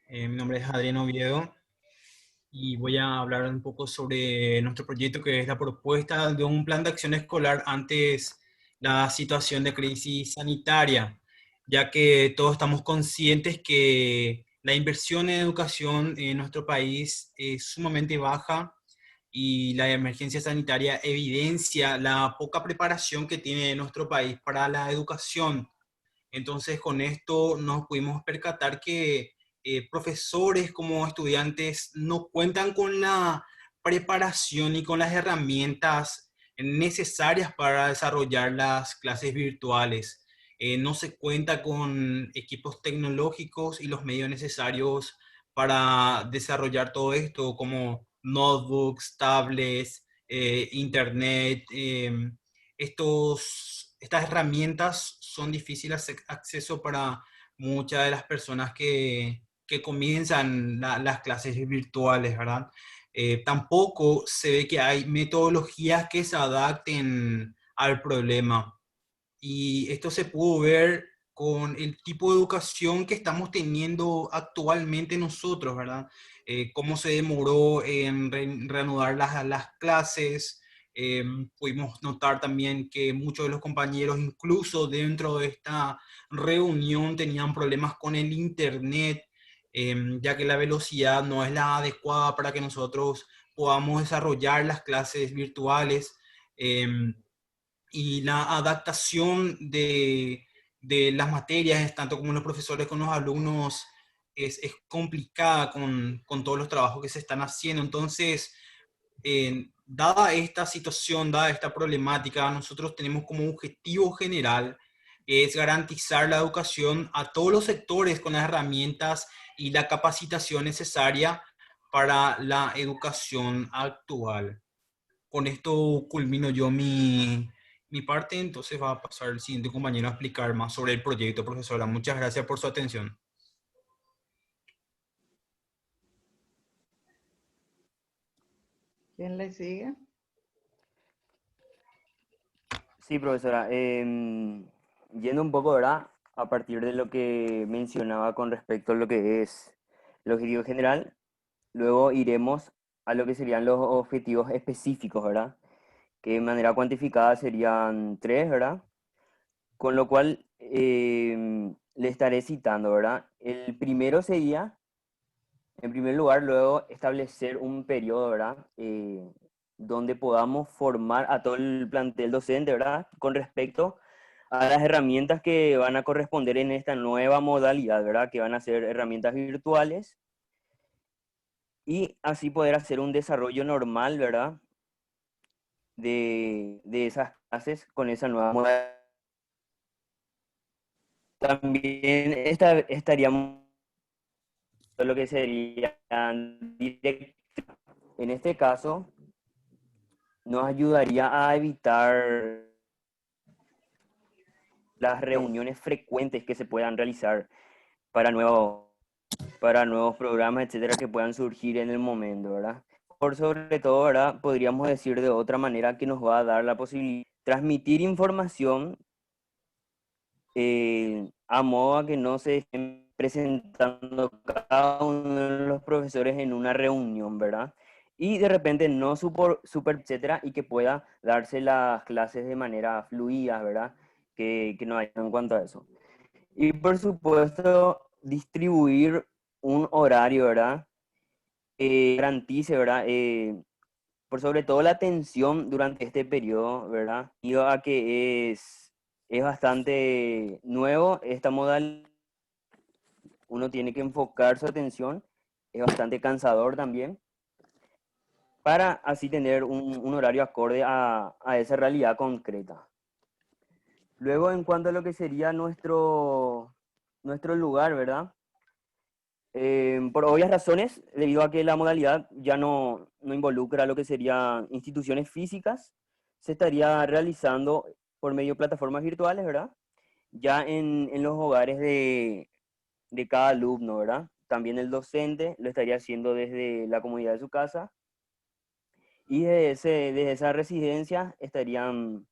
Mi nombre es Adrián Oviedo y voy a hablar un poco sobre nuestro proyecto, que es la propuesta de un plan de acción escolar antes la situación de crisis sanitaria, ya que todos estamos conscientes que la inversión en educación en nuestro país es sumamente baja y la emergencia sanitaria evidencia la poca preparación que tiene nuestro país para la educación. Entonces, con esto nos pudimos percatar que profesores como estudiantes no cuentan con la preparación y con las herramientas necesarias para desarrollar las clases virtuales. No se cuenta con equipos tecnológicos y los medios necesarios para desarrollar todo esto, como notebooks, tablets, internet. Estas herramientas son difíciles de acceso para muchas de las personas que comienzan las clases virtuales, ¿verdad? Tampoco se ve que hay metodologías que se adapten al problema. Y esto se pudo ver con el tipo de educación que estamos teniendo actualmente nosotros, ¿verdad? Cómo se demoró en reanudar las clases. Pudimos notar también que muchos de los compañeros, incluso dentro de esta reunión, tenían problemas con el internet, ya que la velocidad no es la adecuada para que nosotros podamos desarrollar las clases virtuales. Y la adaptación de las materias, tanto como los profesores con los alumnos, es complicada con todos los trabajos que se están haciendo. Entonces, dada esta situación, dada esta problemática, nosotros tenemos como objetivo general es garantizar la educación a todos los sectores con las herramientas y la capacitación necesaria para la educación actual. Con esto culmino yo mi parte, entonces va a pasar el siguiente compañero a explicar más sobre el proyecto, profesora. Muchas gracias por su atención. ¿Quién le sigue? Sí, profesora. Yendo un poco, ¿verdad? A partir de lo que mencionaba con respecto a lo que es el objetivo general, luego iremos a lo que serían los objetivos específicos, ¿verdad? Que de manera cuantificada serían 3, ¿verdad? Con lo cual le estaré citando, ¿verdad? El primero sería, en primer lugar, luego establecer un periodo, ¿verdad? Donde podamos formar a todo el plantel docente, ¿verdad? Con respecto a las herramientas que van a corresponder en esta nueva modalidad, ¿verdad? Que van a ser herramientas virtuales y así poder hacer un desarrollo normal, ¿verdad? De esas clases con esa nueva modalidad. También estaríamos lo que sería directo. En este caso, nos ayudaría a evitar las reuniones frecuentes que se puedan realizar para nuevos programas, etcétera, que puedan surgir en el momento, ¿verdad? Por sobre todo, ¿verdad? Podríamos decir de otra manera que nos va a dar la posibilidad de transmitir información a modo a que no se estén presentando cada uno de los profesores en una reunión, ¿verdad? Y de repente no super, etcétera, y que pueda darse las clases de manera fluida, ¿verdad? Que no haya en cuanto a eso. Y por supuesto, distribuir un horario, ¿verdad? Garantice, ¿verdad? Por sobre todo la atención durante este periodo, ¿verdad? Y a que es bastante nuevo esta modalidad. Uno tiene que enfocar su atención, es bastante cansador también, para así tener un horario acorde a esa realidad concreta. Luego, en cuanto a lo que sería nuestro lugar, ¿verdad? Por obvias razones, debido a que la modalidad ya no involucra lo que serían instituciones físicas, se estaría realizando por medio de plataformas virtuales, ¿verdad? Ya en los hogares de cada alumno, ¿verdad? También el docente lo estaría haciendo desde la comodidad de su casa y desde esa residencia estarían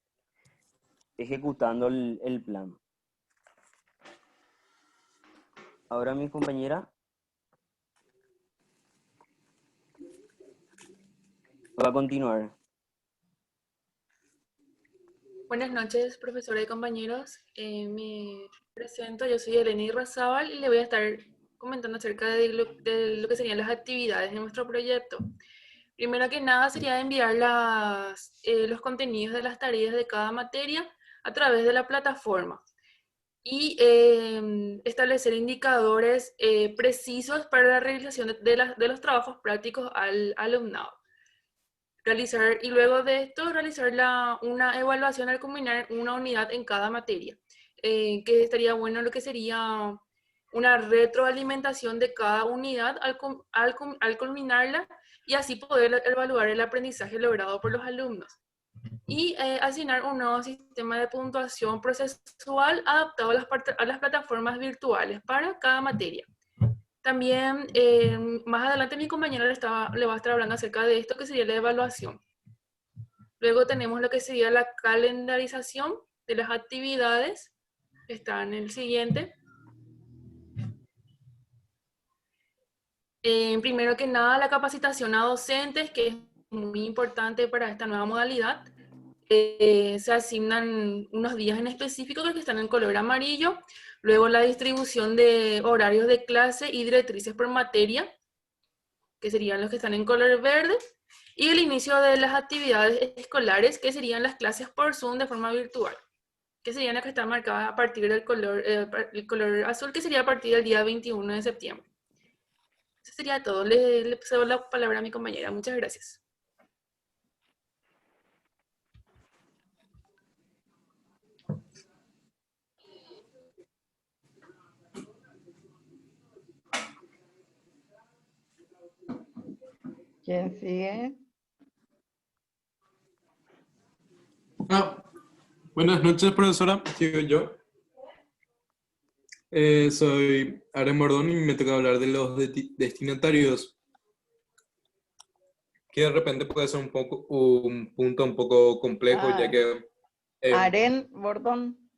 ejecutando el plan. Ahora mi compañera. pueda continuar. Buenas noches, profesora y compañeros. Me presento, yo soy Eleni Razábal y le voy a estar comentando acerca de lo que serían las actividades de nuestro proyecto. Primero que nada sería enviar los contenidos de las tareas de cada materia a través de la plataforma y establecer indicadores precisos para la realización de los trabajos prácticos al alumnado. Y luego de esto realizar una evaluación al culminar una unidad en cada materia, que estaría bueno lo que sería una retroalimentación de cada unidad al culminarla y así poder evaluar el aprendizaje logrado por los alumnos. Y asignar un nuevo sistema de puntuación procesual adaptado a las plataformas virtuales para cada materia. También, más adelante mi compañero le va a estar hablando acerca de esto, que sería la evaluación. Luego tenemos lo que sería la calendarización de las actividades, está en el siguiente. Primero que nada, la capacitación a docentes, que es muy importante para esta nueva modalidad. Se asignan unos días en específico que están en color amarillo. Luego la distribución de horarios de clase y directrices por materia, que serían los que están en color verde. Y el inicio de las actividades escolares, que serían las clases por Zoom de forma virtual, que serían las que están marcadas a partir del el color azul, que sería a partir del día 21 de septiembre. Eso sería todo. Le cedo la palabra a mi compañera. Muchas gracias. ¿Quién sigue? Buenas noches, profesora. Sigo yo. Soy Aaron Bordón y me toca hablar de los destinatarios, que de repente puede ser un punto un poco complejo, ya que... Aren Bordón.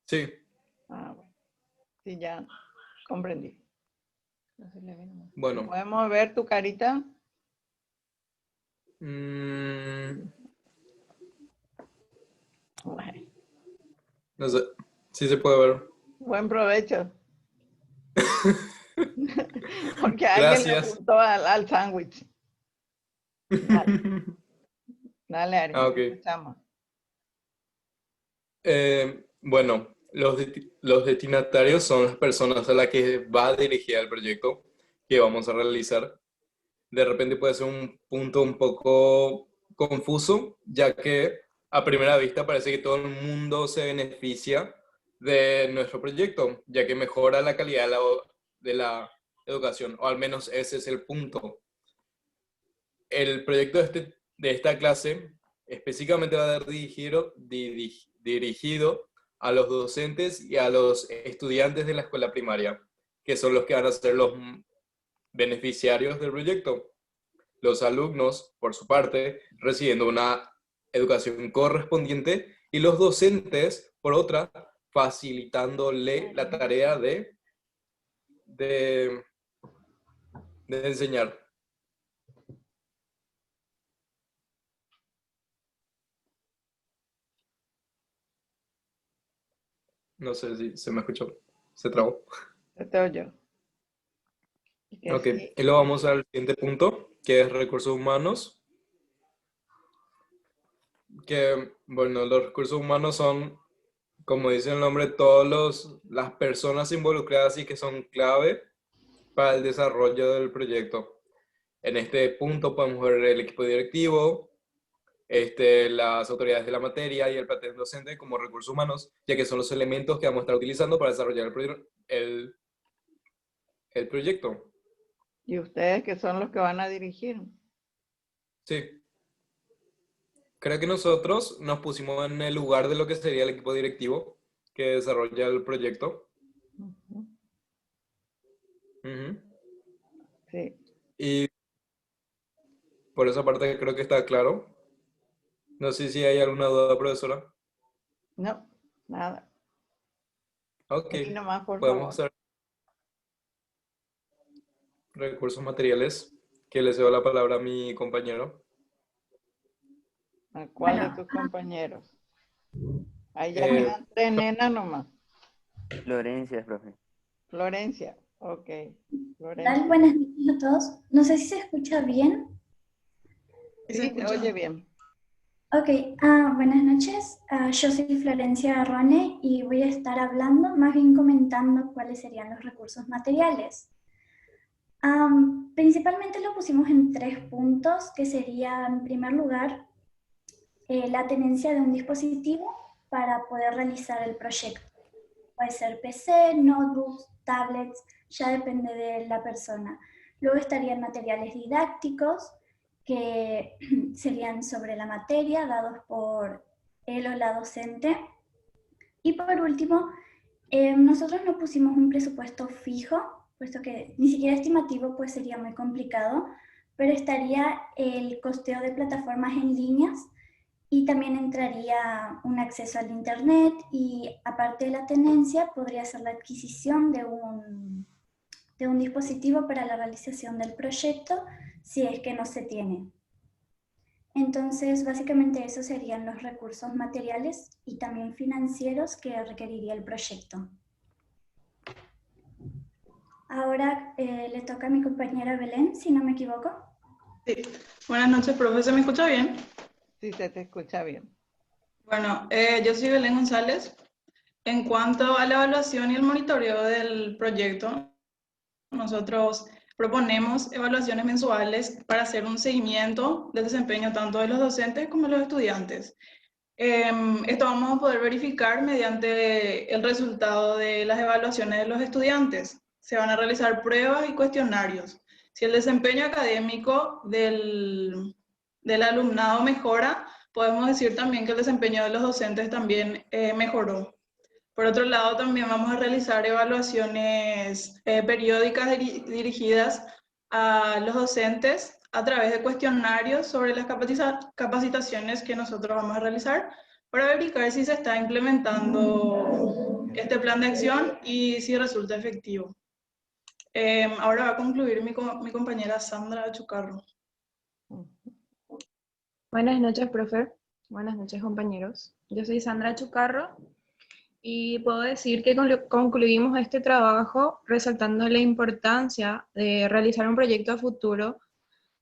Sí. Bueno. Sí, ya comprendí. Bueno. ¿Podemos ver tu carita? No sé, sí se puede ver. Buen provecho. Porque alguien le apuntó al sándwich. Dale, Ari, escuchamos. Bueno, los destinatarios son las personas a las que va dirigida el proyecto que vamos a realizar. De repente puede ser un punto un poco confuso, ya que a primera vista parece que todo el mundo se beneficia de nuestro proyecto, ya que mejora la calidad de la educación, o al menos ese es el punto. El proyecto de esta clase específicamente va a ser dirigido a los docentes y a los estudiantes de la escuela primaria, que son los que van a ser los beneficiarios del proyecto. Los alumnos, por su parte, recibiendo una educación correspondiente y los docentes, por otra, facilitándole la tarea de enseñar. No sé si se me escuchó. ¿Se trabó? Se te oyó. Ok, y luego vamos al siguiente punto, que es recursos humanos. Que, bueno, los recursos humanos son, como dice el nombre, todas las personas involucradas y que son clave para el desarrollo del proyecto. En este punto podemos ver el equipo directivo, las autoridades de la materia y el plantel docente como recursos humanos, ya que son los elementos que vamos a estar utilizando para desarrollar el proyecto. ¿Y ustedes que son los que van a dirigir? Sí. Creo que nosotros nos pusimos en el lugar de lo que sería el equipo directivo que desarrolla el proyecto. Sí. Y por esa parte creo que está claro. No sé si hay alguna duda, profesora. No, nada. Ok, Aquí nomás, por podemos favor. hacer recursos materiales, que le cedo la palabra a mi compañero. ¿A cuál Bueno, de tus compañeros? Ahí ya Eh, quedan 3 nenas nomás. Florencia, profe. Florencia, ok. Tal, Florencia. buenas noches a todos. No sé si se escucha bien. Sí, se oye bien. Ok, buenas noches. Yo soy Florencia Arrone y voy a estar hablando, más bien comentando cuáles serían los recursos materiales. Principalmente lo pusimos en 3 puntos, que sería, en primer lugar, la tenencia de un dispositivo para poder realizar el proyecto. Puede ser PC, notebooks, tablets, ya depende de la persona. Luego estarían materiales didácticos, que serían sobre la materia, dados por él o la docente. Y por último, nosotros no pusimos un presupuesto fijo, puesto que ni siquiera estimativo pues sería muy complicado, pero estaría el costeo de plataformas en líneas y también entraría un acceso al internet y aparte de la tenencia podría ser la adquisición de un dispositivo para la realización del proyecto si es que no se tiene. Entonces, básicamente esos serían los recursos materiales y también financieros que requeriría el proyecto. Ahora le toca a mi compañera Belén, si no me equivoco. Sí. Buenas noches, profe. ¿Se me escucha bien? Sí, se te escucha bien. Bueno, yo soy Belén González. En cuanto a la evaluación y el monitoreo del proyecto, nosotros proponemos evaluaciones mensuales para hacer un seguimiento del desempeño tanto de los docentes como de los estudiantes. Esto vamos a poder verificar mediante el resultado de las evaluaciones de los estudiantes. Se van a realizar pruebas y cuestionarios. Si el desempeño académico del alumnado mejora, podemos decir también que el desempeño de los docentes también mejoró. Por otro lado, también vamos a realizar evaluaciones periódicas dirigidas a los docentes a través de cuestionarios sobre las capacitaciones que nosotros vamos a realizar para verificar si se está implementando este plan de acción y si resulta efectivo. Ahora va a concluir mi compañera Sandra Chucarro. Buenas noches, profe. Buenas noches, compañeros. Yo soy Sandra Chucarro y puedo decir que concluimos este trabajo resaltando la importancia de realizar un proyecto a futuro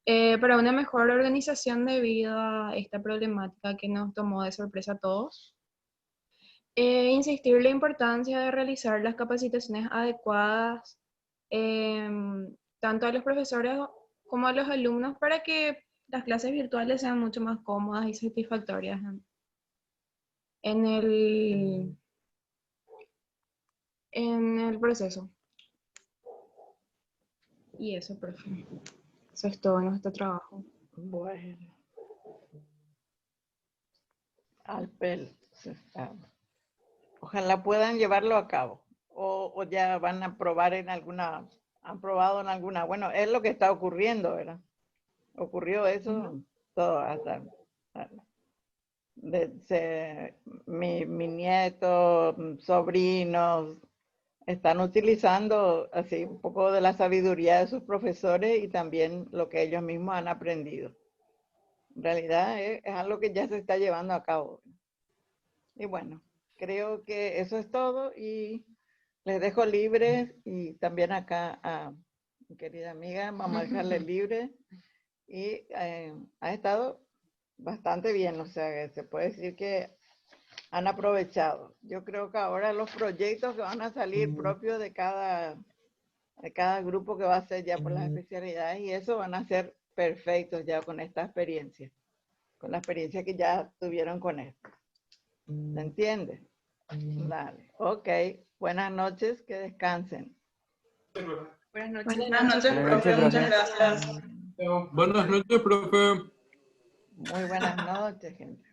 para una mejor organización debido a esta problemática que nos tomó de sorpresa a todos. Insistir la importancia de realizar las capacitaciones adecuadas tanto a los profesores como a los alumnos para que las clases virtuales sean mucho más cómodas y satisfactorias en el proceso. Y eso, profe. Eso es todo en nuestro trabajo. Bueno. Al pelo. Ojalá puedan llevarlo a cabo. O ya van a probar en alguna, han probado en alguna. Bueno, es lo que está ocurriendo, ¿verdad? Ocurrió eso todo hasta mi nieto, sobrinos, están utilizando así un poco de la sabiduría de sus profesores y también lo que ellos mismos han aprendido. En realidad es algo que ya se está llevando a cabo. Y bueno, creo que eso es todo y les dejo libres y también acá a mi querida amiga, vamos a dejarle libre y ha estado bastante bien, o sea, se puede decir que han aprovechado. Yo creo que ahora los proyectos que van a salir propios de cada grupo que va a ser ya por las especialidades y eso van a ser perfectos ya con esta experiencia, con la experiencia que ya tuvieron con esto. ¿Se entiende? Dale. Ok. Buenas noches, que descansen. Buenas noches, Buenas noches, profe. profe. Muchas gracias. Buenas noches, profe. Muy buenas noches, gente.